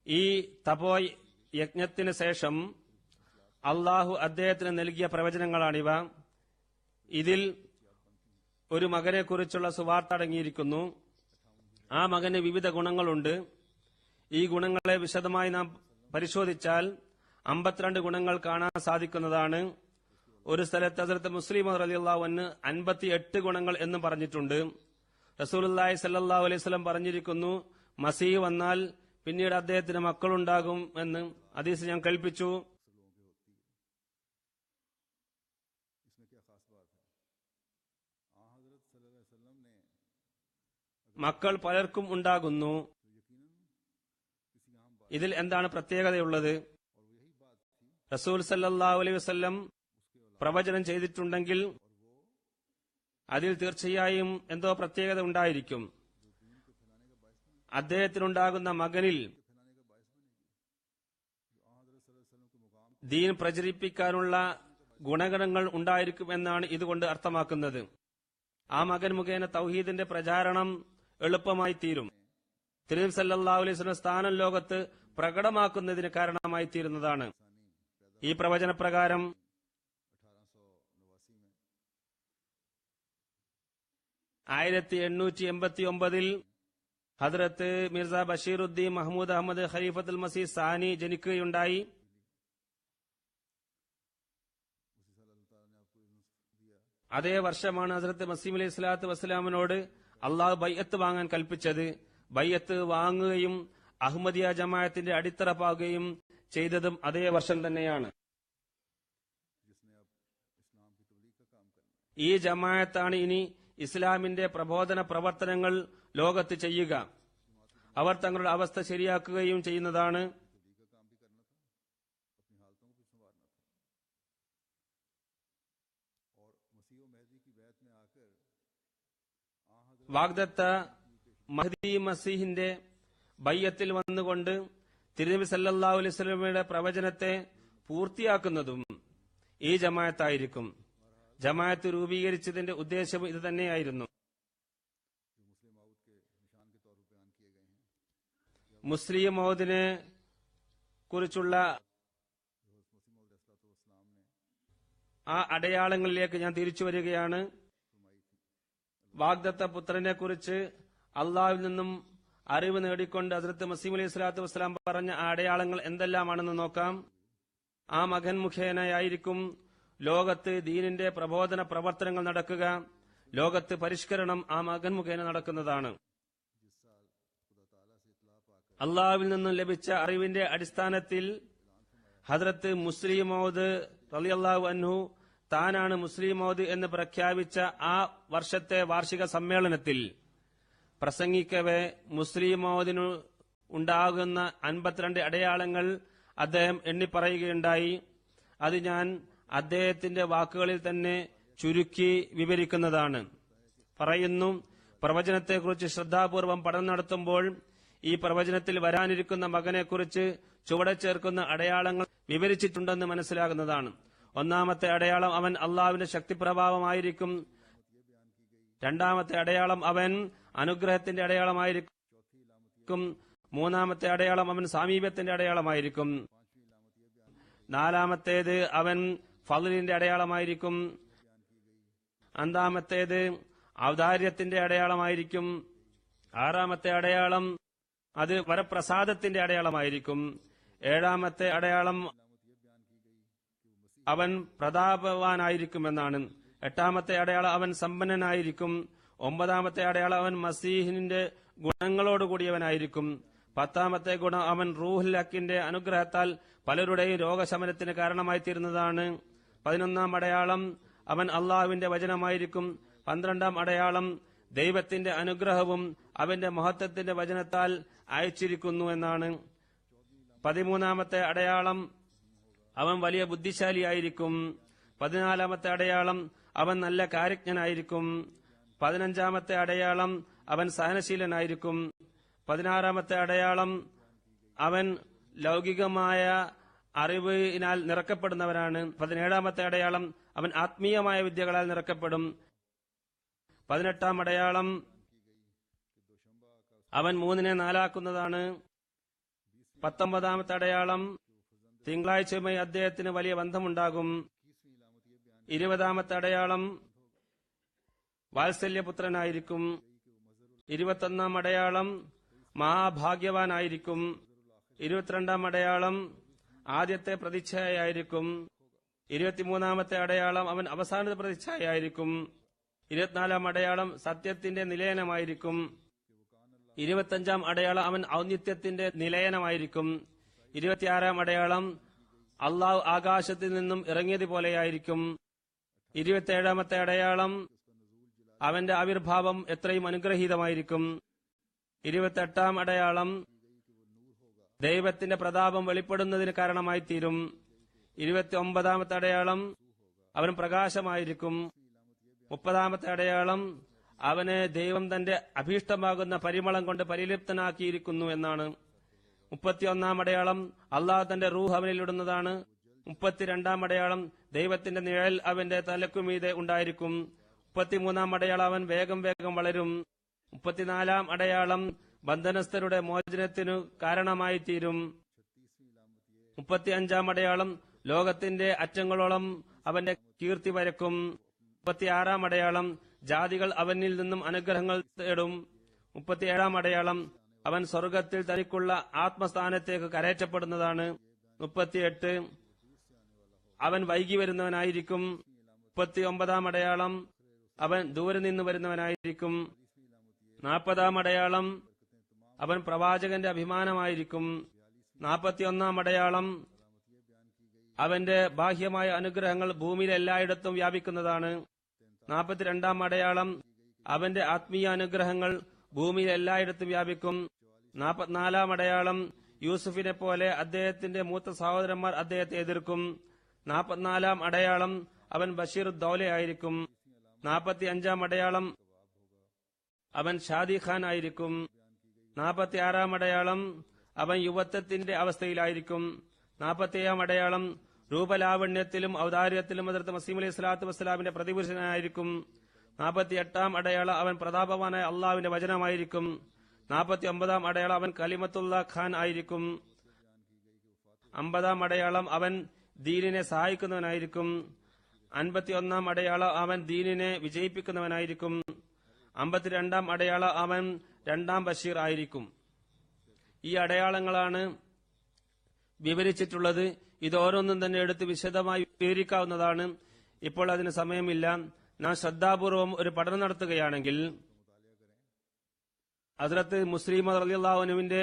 ഈ തപോ യജ്ഞത്തിന് ശേഷം അള്ളാഹു അദ്ദേഹത്തിന് നൽകിയ പ്രവചനങ്ങളാണിവ. ഇതിൽ ഒരു മകനെക്കുറിച്ചുള്ള സുവാർത്ത അടങ്ങിയിരിക്കുന്നു. ആ മകന് വിവിധ ഗുണങ്ങളുണ്ട്. ഈ ഗുണങ്ങളെ വിശദമായി നാം പരിശോധിച്ചാൽ 52 ഗുണങ്ങൾ കാണാൻ സാധിക്കുന്നതാണ്. ഒരു സ്ഥലത്ത് ഹസ്രത്ത് മുസ്ലിം റളിയല്ലാഹു അൻഹു 58 ഗുണങ്ങൾ എന്നും പറഞ്ഞിട്ടുണ്ട്. റസൂലുള്ളാഹി സ്വല്ലല്ലാഹു അലൈഹി വസല്ലം പറഞ്ഞിരിക്കുന്നു, മസീഹ് വന്നാൽ പിന്നീട് അദ്ദേഹത്തിന് മക്കളുണ്ടാകും എന്ന് ഹദീസ് ഞാൻ കേൾപ്പിച്ചു. മക്കൾ പലർക്കും ഉണ്ടാകുന്നു. ഇതിൽ എന്താണ് പ്രത്യേകതയുള്ളത്? റസൂൽ സല്ലല്ലാഹു അലൈഹി വസല്ലം പ്രവചനം ചെയ്തിട്ടുണ്ടെങ്കിൽ അതിൽ തീർച്ചയായും എന്തോ പ്രത്യേകത ഉണ്ടായിരിക്കും. അദ്ദേഹത്തിനുണ്ടാകുന്ന മകനിൽ ദീൻ പ്രചരിപ്പിക്കാനുള്ള ഗുണഗണങ്ങൾ ഉണ്ടായിരിക്കും എന്നാണ് ഇതുകൊണ്ട് അർത്ഥമാക്കുന്നത്. ആ മകൻ മുഖേന തൗഹീദിന്റെ പ്രചാരണം എളുപ്പമായി തീരും. തിരുനബി സല്ലല്ലാഹു അലൈഹി വസല്ലം സ്ഥാനം ലോകത്ത് പ്രകടമാക്കുന്നതിന് കാരണമായി തീരുന്നതാണ്. ഈ പ്രവചനപ്രകാരം 1889 ഹദ്രത്ത് മിർസ ബഷീറുദ്ദീൻ മഹ്മൂദ് അഹമ്മദ് ഖലീഫത്തുൽ മസീഹ് സാനി ജനിക്കുകയുണ്ടായി. അതേ വർഷമാണ് ഹസ്രത്ത് മസീഹ് അലൈഹി സ്വലാത്തു വസ്സലാമിനോട് അള്ളാഹു ബൈഅത്ത് വാങ്ങാൻ കൽപ്പിച്ചത്. ബൈഅത്ത് വാങ്ങുകയും അഹമ്മദിയ ജമാഅത്തിന്റെ അടിത്തറ പാകുകയും ചെയ്തതും അതേ വർഷം തന്നെയാണ്. ഈ ജമാഅത്താണ് ഇനി ഇസ്ലാമിന്റെ പ്രബോധന പ്രവർത്തനങ്ങൾ ലോകത്ത് ചെയ്യുക. അവർ തങ്ങളുടെ അവസ്ഥ ശരിയാക്കുകയും ചെയ്യുന്നതാണ്. വാഗ്ദത്ത മഹ്ദി മസീഹിന്റെ ബയ്യത്തിൽ വന്നുകൊണ്ട് തിരുനബി സല്ലല്ലാഹു അലൈഹി വസല്ലമയുടെ പ്രവചനത്തെ പൂർത്തിയാക്കുന്നതും ഈ ജമാഅത്തായിരിക്കും. ജമാഅത്ത് രൂപീകരിച്ചതിന്റെ ഉദ്ദേശവും ഇത് തന്നെയായിരുന്നു. മുസ്ലിം മൗദിനെ കുറിച്ചുള്ള ആ അടയാളങ്ങളിലേക്ക് ഞാൻ തിരിച്ചു വരികയാണ്. വാഗ്ദത്ത പുത്രനെ കുറിച്ച് അള്ളാഹുവിൽ നിന്നും അറിവ് നേടിക്കൊണ്ട് ഹസ്രത്ത് മസീഹ് അലൈഹി സ്വലാത്തു വസ്സലാം പറഞ്ഞ ആ അടയാളങ്ങൾ എന്തെല്ലാമാണെന്ന് നോക്കാം. ആ മകൻ മുഖേനയായിരിക്കും ലോകത്ത് ദീനിന്റെ പ്രബോധന പ്രവർത്തനങ്ങൾ നടക്കുക. ലോകത്ത് പരിഷ്കരണം ആ മകൻ മുഖേന നടക്കുന്നതാണ്. അള്ളാഹുവിൽ നിന്നും ലഭിച്ച അറിവിന്റെ അടിസ്ഥാനത്തിൽ ഹദ്രത്ത് മുസ്ലിം മൗദ് റളിയല്ലാഹു അൻഹു താനാണ് മുസ്ലിം മൗദ് എന്ന് പ്രഖ്യാപിച്ച ആ വർഷത്തെ വാർഷിക സമ്മേളനത്തിൽ പ്രസംഗിക്കവേ മുസ്ലിം മൗദിനു ഉണ്ടാകുന്ന 52 അടയാളങ്ങൾ അദ്ദേഹം എണ്ണിപ്പറയുകയുണ്ടായി. അത് ഞാൻ അദ്ദേഹത്തിന്റെ വാക്കുകളിൽ തന്നെ ചുരുക്കി വിവരിക്കുന്നതാണ്. പറയുന്നു, പ്രവചനത്തെക്കുറിച്ച് ശ്രദ്ധാപൂർവം പഠനം നടത്തുമ്പോൾ ഈ പ്രവചനത്തിൽ വരാനിരിക്കുന്ന മകനെക്കുറിച്ച് ചുവടെ ചേർക്കുന്ന അടയാളങ്ങൾ വിവരിച്ചിട്ടുണ്ടെന്ന് മനസ്സിലാകുന്നതാണ്. ഒന്നാമത്തെ അടയാളം, അവൻ അള്ളാഹുവിന്റെ ശക്തിപ്രഭാവമായിരിക്കും. രണ്ടാമത്തെ അടയാളം, അവൻ അനുഗ്രഹത്തിന്റെ അടയാളമായിരിക്കും. മൂന്നാമത്തെ അടയാളം, അവൻ സാമീപ്യത്തിന്റെ അടയാളമായിരിക്കും. നാലാമത്തേത്, അവൻ ഫളിന്റെ അടയാളമായിരിക്കും. അഞ്ചാമത്തേത് ഔദാര്യത്തിന്റെ അടയാളമായിരിക്കും. ആറാമത്തെ അടയാളം, അത് വരപ്രസാദത്തിന്റെ അടയാളമായിരിക്കും. ഏഴാമത്തെ അടയാളം, അവൻ പ്രതാപവാനായിരിക്കുമെന്നാണ്. എട്ടാമത്തെ അടയാളം, അവൻ സമ്പന്നനായിരിക്കും. ഒമ്പതാമത്തെ അടയാളം, അവൻ മസീഹിന്റെ ഗുണങ്ങളോടുകൂടിയവനായിരിക്കും. പത്താമത്തെ ഗുണം, അവൻ റൂഹുൽ ഹക്കിന്റെ അനുഗ്രഹത്താൽ പലരുടെയും രോഗശമനത്തിന് കാരണമായി തീരുന്നതാണ്. 11-ാം അടയാളം, അവൻ അള്ളാഹുവിന്റെ വചനമായിരിക്കും. 12-ാം അടയാളം, ദൈവത്തിന്റെ അനുഗ്രഹവും അവന്റെ മഹത്വത്തിന്റെ വചനത്താൽ അയച്ചിരിക്കുന്നു എന്നാണ്. 13-ാമത്തെ അടയാളം, അവൻ വലിയ ബുദ്ധിശാലിയായിരിക്കും. 14-ാമത്തെ അടയാളം, അവൻ നല്ല കാര്യജ്ഞനായിരിക്കും. 15-ാമത്തെ അടയാളം, അവൻ സഹനശീലനായിരിക്കും. 16-ാമത്തെ അടയാളം, അവൻ ലൗകികമായ അറിവിനാൽ നിറക്കപ്പെടുന്നവനാണ്. 17-ാമത്തെ അടയാളം, അവൻ ആത്മീയമായ വിദ്യകളാൽ നിറക്കപ്പെടും. 18-ാം അടയാളം, അവൻ 3-നെ 4 ആക്കുന്നതാണ്. 19-ാമത്തെ അടയാളം തിങ്കളാഴ്ചയുമായി അദ്ദേഹത്തിന് വലിയ ബന്ധമുണ്ടാകും. 20-ാമത്തെ അടയാളം വാത്സല്യപുത്രനായിരിക്കും. 21-ാം അടയാളം മഹാഭാഗ്യവാനായിരിക്കും. 22-ാം അടയാളം ആദ്യത്തെ പ്രതിച്ഛായയായിരിക്കും. 23-ാമത്തെ അടയാളം അവൻ അവസാനത്തെ പ്രതിച്ഛായയായിരിക്കും. 24-ാം അടയാളം സത്യത്തിന്റെ നിലയനമായിരിക്കും. 25-ാം അടയാളം അവൻ ഔന്നിത്യത്തിന്റെ നിലയനമായിരിക്കും. 26-ാം അടയാളം അള്ളാഹു ആകാശത്തിൽ നിന്നും ഇറങ്ങിയതുപോലെയായിരിക്കും. 27-ാമത്തെ അടയാളം അവന്റെ ആവിർഭാവം എത്രയും അനുഗ്രഹീതമായിരിക്കും. 28-ാം അടയാളം ദൈവത്തിന്റെ പ്രതാപം വെളിപ്പെടുന്നതിന് കാരണമായി തീരും. 29-ാമത്തെ അടയാളം അവൻ പ്രകാശമായിരിക്കും. 30-ാമത്തെ അടയാളം അവനെ ദൈവം തന്റെ അഭീഷ്ടമാകുന്ന പരിമളം കൊണ്ട് പരിലിപ്തനാക്കിയിരിക്കുന്നു എന്നാണ്. 31-ാം അടയാളം അള്ളാഹു തന്റെ റൂഹ് അവനിൽ ഇടുന്നതാണ്. 32-ാം അടയാളം ദൈവത്തിന്റെ നിഴൽ അവന്റെ തലക്കുമീതെ ഉണ്ടായിരിക്കും. 33-ാം അടയാളം അവൻ വേഗം വേഗം വളരും. 34-ാം അടയാളം ബന്ധനസ്ഥരുടെ മോചനത്തിനു കാരണമായി തീരും. 35-ാം അടയാളം ലോകത്തിന്റെ അറ്റങ്ങളോളം അവന്റെ കീർത്തി വരക്കും. 36-ാം അടയാളം ജാതികൾ അവനിൽ നിന്നും അനുഗ്രഹങ്ങൾ തേടും. 37-ാം അടയാളം അവൻ സ്വർഗത്തിൽ തനിക്കുള്ള ആത്മസ്ഥാനത്തേക്ക് കരയറ്റപ്പെടുന്നതാണ്. 38 അവൻ വൈകി വരുന്നവനായിരിക്കും. 39-ാം അടയാളം അവൻ ദൂരെ നിന്ന് വരുന്നവനായിരിക്കും. 40-ാം അടയാളം അവൻ പ്രവാചകന്റെ അഭിമാനമായിരിക്കും. 41-ാം അടയാളം അവന്റെ ബാഹ്യമായ അനുഗ്രഹങ്ങൾ ഭൂമിയിൽ എല്ലായിടത്തും വ്യാപിക്കുന്നതാണ്. 42-ാം അടയാളം അവന്റെ ആത്മീയ അനുഗ്രഹങ്ങൾ ഭൂമിയിൽ എല്ലായിടത്തും വ്യാപിക്കും. 44-ാം അടയാളം യൂസുഫിനെ പോലെ അദ്ദേഹത്തിന്റെ മൂത്ത സഹോദരന്മാർ അദ്ദേഹത്തെ എതിർക്കും. 44-ാം അടയാളം അവൻ ബഷീർ ദൌലയായിരിക്കും. 45-ാം അടയാളം അവൻ ഷാദി ഖാൻ ആയിരിക്കും. 46-ാം അടയാളം അവൻ യുവത്വത്തിന്റെ അവസ്ഥയിലായിരിക്കും. 47-ാം അടയാളം രൂപലാവണ്യത്തിലും ഔദാര്യത്തിലും ഹദ്റത്ത് മസീഹ് അലൈഹി സ്വലാത്തു വസ്സലാമിന്റെ പ്രതിപുരുഷനായിരിക്കും. 48-ാം അടയാളം അവൻ പ്രതാപവാനായ അള്ളാഹുവിന്റെ വചനമായിരിക്കും. 49-ാം അടയാളം അവൻ കലിമത്തുള്ള ഖാൻ ആയിരിക്കും. 50-ാം അടയാളം അവൻ ദീനിനെ സഹായിക്കുന്നവനായിരിക്കും. 51-ാം അടയാളം അവൻ ദീനിനെ വിജയിപ്പിക്കുന്നവനായിരിക്കും. 52-ാം അടയാളം അവൻ രണ്ടാം ബഷീർ ആയിരിക്കും. ഈ അടയാളങ്ങളാണ് വിവരിച്ചിട്ടുള്ളത്. ഇത് ഓരോന്നും തന്നെ എടുത്ത് വിശദമായി വിവരിക്കാവുന്നതാണ്. ഇപ്പോൾ അതിന് സമയമില്ല. നാം ശ്രദ്ധാപൂർവം ഒരു പഠനം നടത്തുകയാണെങ്കിൽ ഹദ്റത്ത് മുസ്ലിം റളിയല്ലാഹു അൻഹുവിന്റെ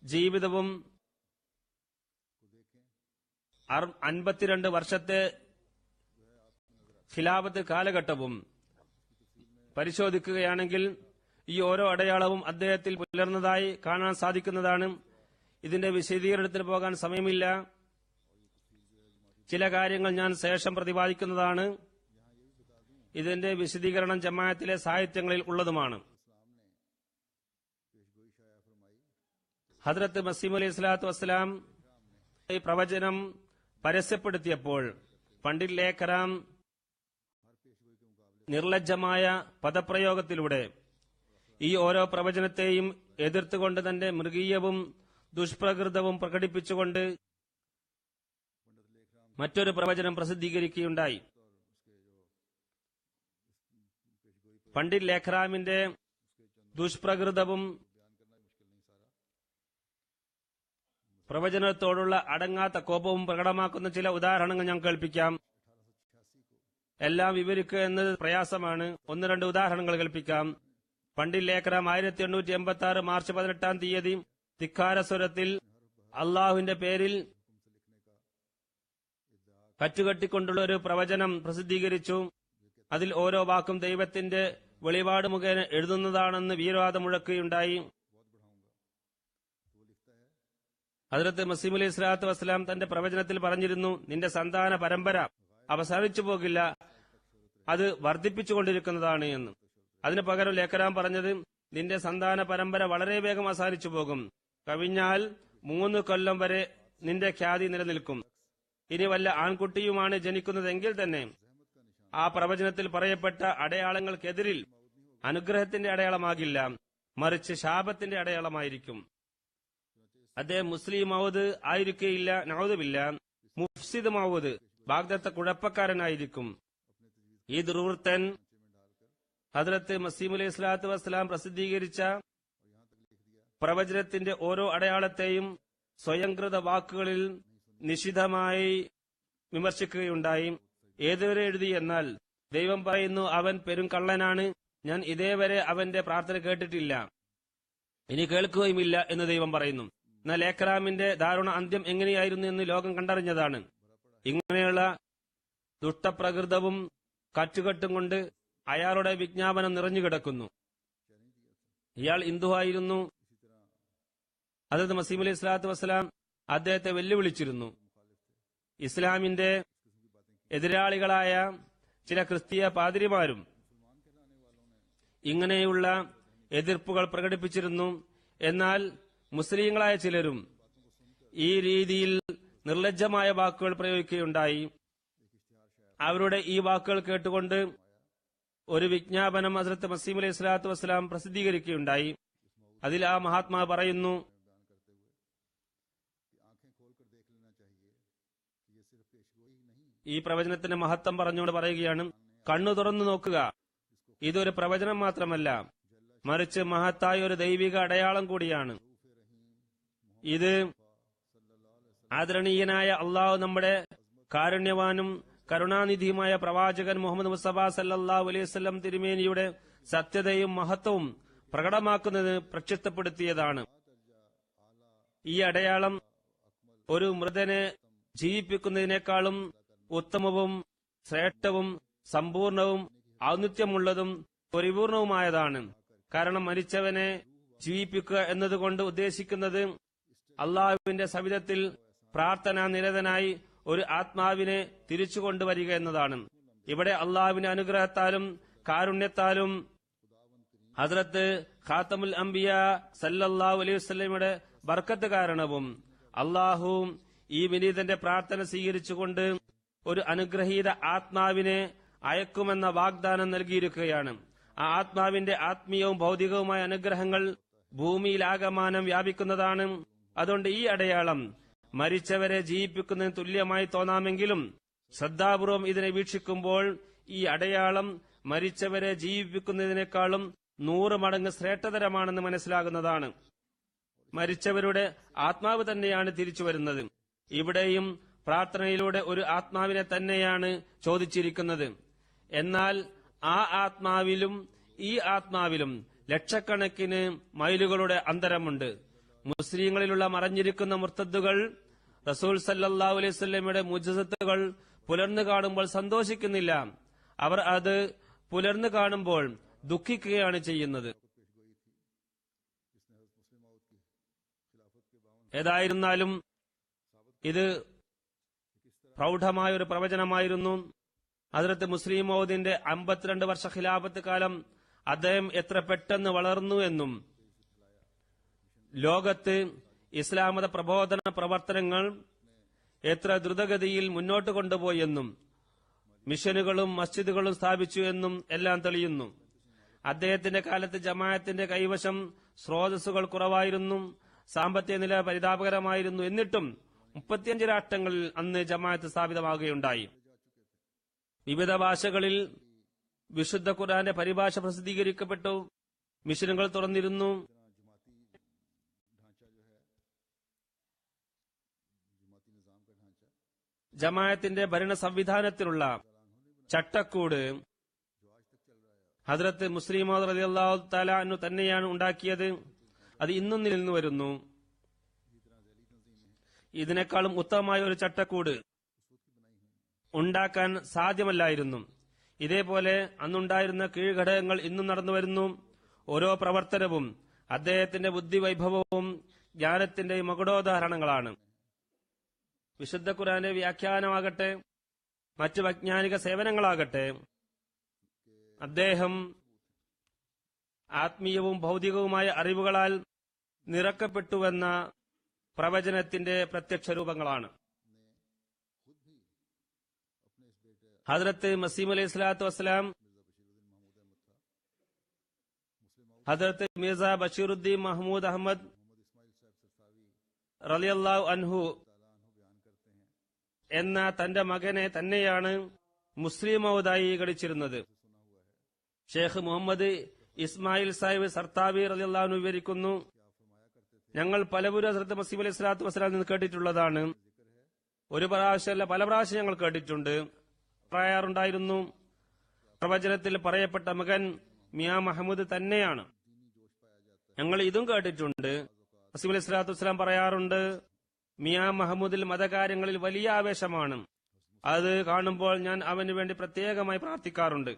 ജീവിതവും 52 വർഷത്തെ ഖിലാഫത്ത് കാലഘട്ടവും പരിശോധിക്കുകയാണെങ്കിൽ ഈ ഓരോ അടയാളവും അദ്ദേഹത്തിൽ പുലർന്നതായി കാണാൻ സാധിക്കുന്നതാണ്. ഇതിന്റെ വിശദീകരണത്തിന് പോകാൻ സമയമില്ല. ചില കാര്യങ്ങൾ ഞാൻ ശേഷം പ്രതിപാദിക്കുന്നതാണ്. ഇതിന്റെ വിശദീകരണം ജമാഅത്തിലെ സാഹിത്യങ്ങളിൽ ഉള്ളതുമാണ്. ഹദ്റത്ത് മസീഹ് അലൈഹി സ്വലാത്തു വസ്സലാം ഈ പ്രവചനം പരസ്യപ്പെടുത്തിയപ്പോൾ പണ്ഡിറ്റ് ലേഖറാം നിർലജ്ജമായ പദപ്രയോഗത്തിലൂടെ ഈ ഓരോ പ്രവചനത്തെയും എതിർത്തുകൊണ്ട് തന്റെ മൃഗീയവും ദുഷ്പ്രകൃതവും പ്രകടിപ്പിച്ചുകൊണ്ട് മറ്റൊരു പ്രവചനം പ്രസിദ്ധീകരിക്കുകയുണ്ടായി. പണ്ഡിറ്റ് ലേഖറാമിന്റെ ദുഷ്പ്രകൃതവും പ്രവചനത്തോടുള്ള അടങ്ങാത്ത കോപവും പ്രകടമാക്കുന്ന ചില ഉദാഹരണങ്ങൾ ഞാൻ കേൾപ്പിക്കാം. എല്ലാം വിവരിക്കുക എന്നത് പ്രയാസമാണ്. 1-2 ഉദാഹരണങ്ങൾ കേൾപ്പിക്കാം. പണ്ഡിറ്റ് ലേഖറാം 1886 മാർച്ച് 18-ാം തീയതി ധിക്കാരസ്വരത്തിൽ അള്ളാഹുവിന്റെ പേരിൽ കറ്റുകെട്ടിക്കൊണ്ടുള്ള ഒരു പ്രവചനം പ്രസിദ്ധീകരിച്ചു. അതിൽ ഓരോ വാക്കും ദൈവത്തിന്റെ വെളിപാട് മുഖേന എഴുതുന്നതാണെന്ന് വീരവാദം മുഴക്കുകയുണ്ടായി. ഹദ്റത്ത് മസീഹ് അലൈഹി സ്വലാത്തു വസ്സലാം തന്റെ പ്രവചനത്തിൽ പറഞ്ഞിരുന്നു, നിന്റെ സന്താന പരമ്പര അവസാനിച്ചു പോകില്ല, അത് വർദ്ധിപ്പിച്ചുകൊണ്ടിരിക്കുന്നതാണ് എന്ന്. അതിനു പകരം ലേഖരാം പറഞ്ഞത്, നിന്റെ സന്താന പരമ്പര വളരെ വേഗം അവസാനിച്ചു പോകും, കവിഞ്ഞാൽ 3 കൊല്ലം വരെ നിന്റെ ഖ്യാതി നിലനിൽക്കും. ഇനി വല്ല ആൺകുട്ടിയുമാണ് ജനിക്കുന്നതെങ്കിൽ തന്നെ ആ പ്രവചനത്തിൽ പറയപ്പെട്ട അടയാളങ്ങൾക്കെതിരിൽ അനുഗ്രഹത്തിന്റെ അടയാളമാകില്ല, മറിച്ച് ശാപത്തിന്റെ അടയാളമായിരിക്കും. അദ്ദേഹം മുസ്ലിം മൗദ് ആയിരിക്കുകയില്ല, നൗദുബില്ല, മുഫ്സിദ് മൗദ്, ബാഗ്ദത്തെ കുഴപ്പക്കാരനായിരിക്കും. ഈ ദുർവൃത്തൻ ഹദ്രത്ത് മസീഹ് അലൈഹി സ്വലാത്തു വസ്സലാം പ്രസിദ്ധീകരിച്ച പ്രവചനത്തിന്റെ ഓരോ അടയാളത്തെയും സ്വയംകൃത വാക്കുകളിൽ നിശിതമായി വിമർശിക്കുകയുണ്ടായി. ഏതുവരെ എഴുതി എന്നാൽ, ദൈവം പറയുന്നു അവൻ പെരും കള്ളനാണ്, ഞാൻ ഇതേവരെ അവന്റെ പ്രാർത്ഥന കേട്ടിട്ടില്ല, ഇനി കേൾക്കുകയുമില്ല എന്ന് ദൈവം പറയുന്നു. എന്നാൽ ഏക്രാമിന്റെ ദാരുണ അന്ത്യം എങ്ങനെയായിരുന്നു എന്ന് ലോകം കണ്ടറിഞ്ഞതാണ്. ഇങ്ങനെയുള്ള ദുഷ്ടപ്രകൃതവും കറ്റുകെട്ടും കൊണ്ട് അയാളുടെ വിജ്ഞാപനം നിറഞ്ഞുകിടക്കുന്നു. ഇയാൾ ഹിന്ദുവായിരുന്നു. ഹദ്റത്ത് മസീഹ് അലൈഹി സ്വലാത്തു വസ്സലാം അദ്ദേഹത്തെ വെല്ലുവിളിച്ചിരുന്നു. ഇസ്ലാമിന്റെ എതിരാളികളായ ചില ക്രിസ്തീയ പാതിരിമാരും ഇങ്ങനെയുള്ള എതിർപ്പുകൾ പ്രകടിപ്പിച്ചിരുന്നു. എന്നാൽ മുസ്ലിങ്ങളായ ചിലരും ഈ രീതിയിൽ നിർലജ്ജമായ വാക്കുകൾ പ്രയോഗിക്കുകയുണ്ടായി. അവരുടെ ഈ വാക്കുകൾ കേട്ടുകൊണ്ട് ഒരു വിജ്ഞാപനം ഹദ്റത്ത് മസീഹ് അലൈഹി സ്വലാത്തു വസ്സലാം പ്രസിദ്ധീകരിക്കുകയുണ്ടായി. അതിൽ ആ മഹാത്മാ പറയുന്നു, ഈ പ്രവചനത്തിന്റെ മഹത്വം പറഞ്ഞുകൊണ്ട് പറയുകയാണ്, കണ്ണു തുറന്നു നോക്കുക, ഇതൊരു പ്രവചനം മാത്രമല്ല, മറിച്ച് മഹത്തായ ഒരു ദൈവിക അടയാളം കൂടിയാണ്. ഇത് ആദരണീയനായ അള്ളാഹു നമ്മുടെ കാരുണ്യവാനും കരുണാനിധിയുമായ പ്രവാചകൻ മുഹമ്മദ് മുസ്തഫ സല്ലല്ലാഹു അലൈഹി വസല്ലം തിരുമേനിയുടെ സത്യതയും മഹത്വവും പ്രകടമാക്കുന്നത് പ്രത്യക്ഷപ്പെടുത്തിയതാണ്. ഈ അടയാളം ഒരു മൃതനെ ജീവിപ്പിക്കുന്നതിനേക്കാളും ഉത്തമവും ശ്രേഷ്ഠവും സമ്പൂർണവും ഔന്നിത്യമുള്ളതും പരിപൂർണവുമായതാണ്. കാരണം മരിച്ചവനെ ജീവിപ്പിക്കുക എന്നതുകൊണ്ട് ഉദ്ദേശിക്കുന്നത് അള്ളാഹുവിന്റെ സവിധത്തിൽ പ്രാർത്ഥനാ നിരതനായി ഒരു ആത്മാവിനെ തിരിച്ചു കൊണ്ടുവരിക എന്നതാണ്. ഇവിടെ അള്ളാഹുവിന്റെ അനുഗ്രഹത്താലും കാരുണ്യത്താലും ഹദ്റത്ത് ഖാത്തമുൽ അംബിയ സല്ലല്ലാഹു അലൈഹി വസല്ലമയുടെ ബർക്കത്ത് കാരണവും അള്ളാഹു ഈ വിനീതന്റെ പ്രാർത്ഥന സ്വീകരിച്ചുകൊണ്ട് ഒരു അനുഗ്രഹീത ആത്മാവിനെ അയക്കുമെന്ന വാഗ്ദാനം നൽകിയിരിക്കുകയാണ്. ആ ആത്മാവിന്റെ ആത്മീയവും ഭൗതികവുമായ അനുഗ്രഹങ്ങൾ ഭൂമിയിലാകമാനം വ്യാപിക്കുന്നതാണ്. അതുകൊണ്ട് ഈ അടയാളം മരിച്ചവരെ ജീവിപ്പിക്കുന്നതിന് തുല്യമായി തോന്നാമെങ്കിലും ശ്രദ്ധാപൂർവം ഇതിനെ വീക്ഷിക്കുമ്പോൾ ഈ അടയാളം മരിച്ചവരെ ജീവിപ്പിക്കുന്നതിനേക്കാളും 100 മടങ്ങ് ശ്രേഷ്ഠതരമാണെന്ന് മനസ്സിലാകുന്നതാണ്. മരിച്ചവരുടെ ആത്മാവ് തന്നെയാണ് തിരിച്ചു വരുന്നത്. ഇവിടെയും പ്രാർത്ഥനയിലൂടെ ഒരു ആത്മാവിനെ തന്നെയാണ് ചോദിച്ചിരിക്കുന്നത്. എന്നാൽ ആ ആത്മാവിലും ഈ ആത്മാവിലും ലക്ഷക്കണക്കിന് മൈലുകളുടെ അന്തരമുണ്ട്. മുസ്ലിങ്ങളിലുള്ള മറഞ്ഞിരിക്കുന്ന മുർത്തദ്ദുകൾ റസൂൽ സല്ലല്ലാഹു അലൈഹി വസല്ലമയുടെ മുഅ്ജിസത്തുകൾ പുലർന്നു കാണുമ്പോൾ സന്തോഷിക്കുന്നില്ല, അവർ അത് പുലർന്നു കാണുമ്പോൾ ദുഃഖിക്കുകയാണ് ചെയ്യുന്നത്. ഏതായിരുന്നാലും ഇത് പ്രൗഢമായ ഒരു പ്രവചനമായിരുന്നു. ഹദ്റത്ത് മുസ്ലിം മൗദിന്റെ 52 വർഷ ഖിലാഫത്ത് കാലം അദ്ദേഹം എത്ര പെട്ടെന്ന് വളർന്നു എന്നും ലോകത്ത് ഇസ്ലാമത പ്രബോധന പ്രവർത്തനങ്ങൾ എത്ര ദ്രുതഗതിയിൽ മുന്നോട്ട് കൊണ്ടുപോയെന്നും മിഷനുകളും മസ്ജിദുകളും സ്ഥാപിച്ചു എന്നും എല്ലാം തെളിയുന്നു. അദ്ദേഹത്തിന്റെ കാലത്ത് ജമാഅത്തിന്റെ കൈവശം സ്രോതസ്സുകൾ കുറവായിരുന്നു, സാമ്പത്തിക നില പരിതാപകരമായിരുന്നു. എന്നിട്ടും 35 രാഷ്ട്രങ്ങളിൽ അന്ന് ജമാഅത്ത് സ്ഥാപിതമാകുകയുണ്ടായി. വിവിധ ഭാഷകളിൽ വിശുദ്ധ ഖുർആന്റെ പരിഭാഷ പ്രസിദ്ധീകരിക്കപ്പെട്ടു. മിഷനുകൾ തുറന്നിരുന്നു. ജമാഅത്തിന്റെ ഭരണ സംവിധാനത്തിലുള്ള ചട്ടക്കൂട് ഹദ്റത്ത് മുസ്ലിം മൗദ് റളിയല്ലാഹു തആല അൻഹു തന്നെയാണ് ഉണ്ടാക്കിയത്. അത് ഇന്നും നിലനിന്നു വരുന്നു. ഇതിനേക്കാളും ഉത്തമമായ ഒരു ചട്ടക്കൂട് ഉണ്ടാക്കാൻ സാധ്യമല്ലായിരുന്നു. ഇതേപോലെ അന്നുണ്ടായിരുന്ന കീഴ്ഘടകങ്ങൾ ഇന്നും നടന്നു വരുന്നു. ഓരോ പ്രവർത്തനവും അദ്ദേഹത്തിന്റെ ബുദ്ധിവൈഭവവും ജ്ഞാനത്തിന്റെ മകുടോദാഹരണങ്ങളാണ്. വിശുദ്ധ ഖുർആന്റെ വ്യാഖ്യാനമാകട്ടെ മറ്റ് വൈജ്ഞാനിക സേവനങ്ങളാകട്ടെ അദ്ദേഹം ആത്മീയവും ഭൗതികവുമായ അറിവുകളാൽ നിറക്കപ്പെട്ടുവെന്ന പ്രവചനത്തിന്റെ പ്രത്യക്ഷ രൂപങ്ങളാണ്. ഹദ്റത്ത് മസീഹ് അലൈഹി സ്വലാത്തു വസ്സലാം ഹദ്റത്ത് മിർസ ബഷീറുദ്ദീൻ മഹ്മൂദ് അഹമ്മദ് റളിയല്ലാഹു അൻഹു എന്ന തന്റെ മകനെ തന്നെയാണ് മുസ്ലിം മൗദായി കളിച്ചിരുന്നത്. ഷേഖ് മുഹമ്മദ് ഇസ്മായിൽ സാഹിബ് സർത്താബി റളിയല്ലാഹു അൻഹു വിവരിക്കുന്നു, ഞങ്ങൾ പലവരും ഹസ്രത്ത് മസീഹ് അലൈഹി സ്വലാത്തു വസ്സലാമിൽ നിന്ന് കേട്ടിട്ടുള്ളതാണ്. ഒരു പ്രാവശ്യമല്ല, പല പ്രാവശ്യം ഞങ്ങൾ കേട്ടിട്ടുണ്ട്. പറയാറുണ്ടായിരുന്നു, പ്രവചനത്തിൽ പറയപ്പെട്ട മകൻ മിയാ മഹമ്മദ് തന്നെയാണ്. ഞങ്ങൾ ഇതും കേട്ടിട്ടുണ്ട്. മസീഹ് അലൈഹി സ്വലാത്തു വസ്സലാം പറയാറുണ്ട്, മിയാ മഹമ്മദിൽ മതകാര്യങ്ങളിൽ വലിയ ആവേശമാണ്. അത് കാണുമ്പോൾ ഞാൻ അവന് വേണ്ടി പ്രത്യേകമായി പ്രാർത്ഥിക്കാറുണ്ട്.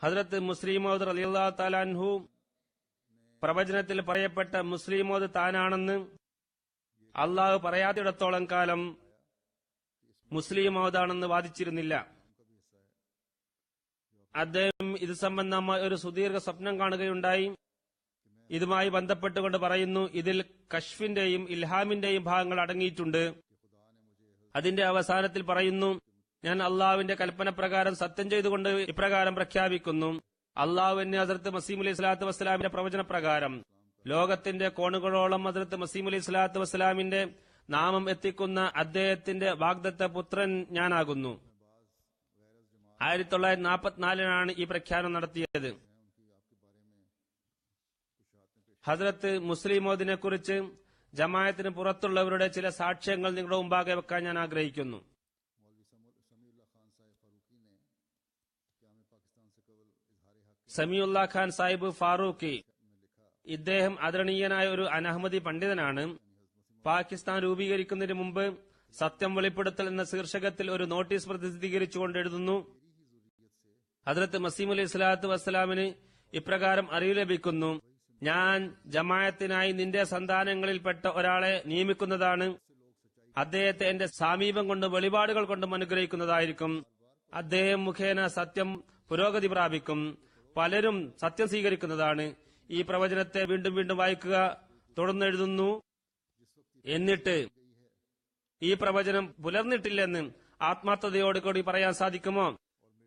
ഹദ്രത്ത് മുസ്ലിം മൗദ് റളിയല്ലാഹു തആല അൻഹു പ്രവചനത്തിൽ പറയപ്പെട്ട മുസ്ലിം മൗദ് താനാണെന്ന് അള്ളാഹു പറയാത്തിടത്തോളം കാലം മുസ്ലിം മൗദാണെന്ന് വാദിച്ചിരുന്നില്ല. അദ്ദേഹം ഇത് സംബന്ധമായ ഒരു സുദീർഘ സ്വപ്നം കാണുകയുണ്ടായി. ഇതുമായി ബന്ധപ്പെട്ടുകൊണ്ട് പറയുന്നു, ഇതിൽ കശ്ഫിന്റെയും ഇൽഹാമിന്റെയും ഭാഗങ്ങൾ അടങ്ങിയിട്ടുണ്ട്. അതിന്റെ അവസാനത്തിൽ പറയുന്നു, ഞാൻ അള്ളാഹുവിന്റെ കൽപ്പന പ്രകാരം സത്യം ചെയ്തുകൊണ്ട് ഇപ്രകാരം പ്രഖ്യാപിക്കുന്നു, അള്ളാഹു എന്നെ ഹസ്രത്ത് മസീഹ് അലൈഹി സ്വലാത്തു വസ്സലാമിന്റെ പ്രവചന പ്രകാരം ലോകത്തിന്റെ കോണുകളോളം ഹസ്രത്ത് മസീഹ് അലൈഹി സ്വലാത്തു വസ്സലാമിന്റെ നാമം എത്തിക്കുന്ന അദ്ദേഹത്തിന്റെ വാഗ്ദത്ത പുത്രൻ ഞാനാകുന്നു. 1944 ഈ പ്രഖ്യാപനം നടത്തിയത്. ഹസ്രത്ത് മുസ്ലിം മൗദിനെ കുറിച്ച് ജമാഅത്തിന് പുറത്തുള്ളവരുടെ ചില സാക്ഷ്യങ്ങൾ നിങ്ങളുടെ മുമ്പാകെ വെക്കാൻ ഞാൻ ആഗ്രഹിക്കുന്നു. സമീഉല്ലാ ഖാൻ സാഹിബ് ഫാറൂഖി, ഇദ്ദേഹം ആദരണീയനായ ഒരു അനഹമ്മദി പണ്ഡിതനാണ്. പാകിസ്ഥാൻ രൂപീകരിക്കുന്നതിന് മുമ്പ് സത്യം വെളിപ്പെടുത്തൽ എന്ന ശീർഷകത്തിൽ ഒരു നോട്ടീസ് പ്രസിദ്ധീകരിച്ചുകൊണ്ട് എഴുതുന്നു, ഹദ്രത്ത് മസീഹ് അലൈഹി സ്വലാത്തു വസ്സലാമിന് ഇപ്രകാരം അറിവ് ലഭിക്കുന്നു, ഞാൻ ജമാഅത്തിനായി നിന്റെ സന്താനങ്ങളിൽപ്പെട്ട ഒരാളെ നിയമിക്കുന്നതാണ്. അദ്ദേഹത്തെ എന്റെ സമീപം കൊണ്ട് വെളിപാടുകൾ കൊണ്ടും അനുഗ്രഹിക്കുന്നതായിരിക്കും. അദ്ദേഹം മുഖേന സത്യം പുരോഗതി പ്രാപിക്കും. പലരും സത്യം സ്വീകരിക്കുന്നതാണ്. ഈ പ്രവചനത്തെ വീണ്ടും വീണ്ടും വായിക്കുക. തുടർന്ന് എഴുതുന്നു, എന്നിട്ട് ഈ പ്രവചനം പുലർന്നിട്ടില്ലെന്ന് ആത്മാർത്ഥതയോടുകൂടി പറയാൻ സാധിക്കുമോ?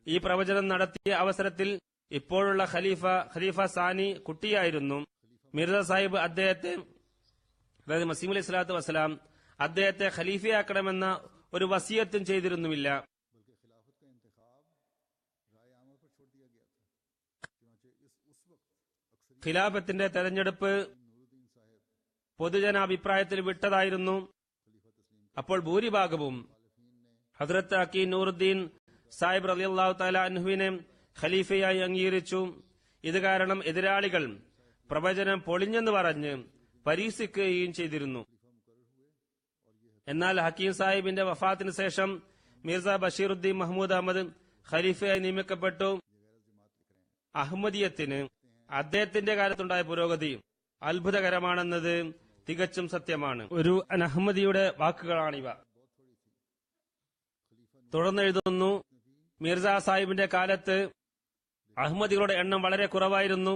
ഈ പ്രവചനം നടത്തിയ അവസരത്തിൽ ഇപ്പോഴുള്ള ഖലീഫ സാനി കുട്ടിയായിരുന്നു. മിർസ സാഹിബ് അദ്ദേഹത്തെ, അതായത് മസീഹ് അലൈഹി സ്വലാത്തു വസ്സലാം അദ്ദേഹത്തെ ഖലീഫയാക്കണമെന്ന ഒരു വസിയത്തും ചെയ്തിരുന്നുമില്ല. ഖിലാഫത്തിന്റെ തെരഞ്ഞെടുപ്പ് പൊതുജനാഭിപ്രായത്തിൽ വിട്ടതായിരുന്നു. അപ്പോൾ ഭൂരിഭാഗവും ഹദ്രത്ത് അക്കീ നൂറുദ്ദീൻ സാഹിബ് റളിയല്ലാഹു തആല അൻഹുവിനെ ഖലീഫയായി അംഗീകരിച്ചു. ഇത് കാരണം എതിരാളികൾ പ്രവചനം പൊളിഞ്ഞെന്ന് പറഞ്ഞ് പരീക്ഷിക്കുകയും ചെയ്തിരുന്നു. എന്നാൽ ഹക്കീം സാഹിബിന്റെ വഫാത്തിന് ശേഷം മിർസ ബഷീറുദ്ദീൻ മഹ്മൂദ് അഹമ്മദ് ഖലീഫയായി നിയമിക്കപ്പെട്ടു. അഹമ്മദിയത്തിന് അദ്ദേഹത്തിന്റെ കാലത്തുണ്ടായ പുരോഗതി അത്ഭുതകരമാണെന്നത് തികച്ചും സത്യമാണ്. ഒരു അനഹമ്മദിയുടെ വാക്കുകളാണിവ. തുടർന്ന് എഴുതുന്നു, മിർസ സാഹിബിന്റെ കാലത്ത് അഹമ്മദികളുടെ എണ്ണം വളരെ കുറവായിരുന്നു.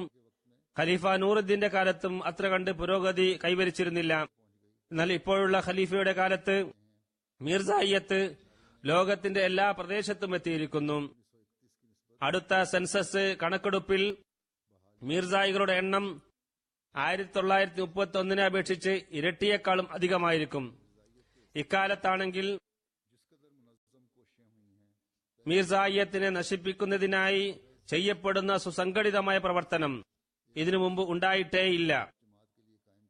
ഖലീഫ നൂറുദ്ദീന്റെ കാലത്തും അത്ര കണ്ട് പുരോഗതി കൈവരിച്ചിരുന്നില്ല. എന്നാൽ ഇപ്പോഴുള്ള ഖലീഫയുടെ കാലത്ത് മിർസായിയത്ത് ലോകത്തിന്റെ എല്ലാ പ്രദേശത്തും എത്തിയിരിക്കുന്നു. അടുത്ത സെൻസസ് കണക്കെടുപ്പിൽ മിർസായികളുടെ എണ്ണം 1931 അപേക്ഷിച്ച് ഇരട്ടിയേക്കാളും അധികമായിരിക്കും. ഇക്കാലത്താണെങ്കിൽ മിർസായിയത്തിനെ നശിപ്പിക്കുന്നതിനായി ചെയ്യപ്പെടുന്ന സുസംഘടിതമായ പ്രവർത്തനം ഇതിനു മുമ്പ് ഉണ്ടായിട്ടേയില്ല.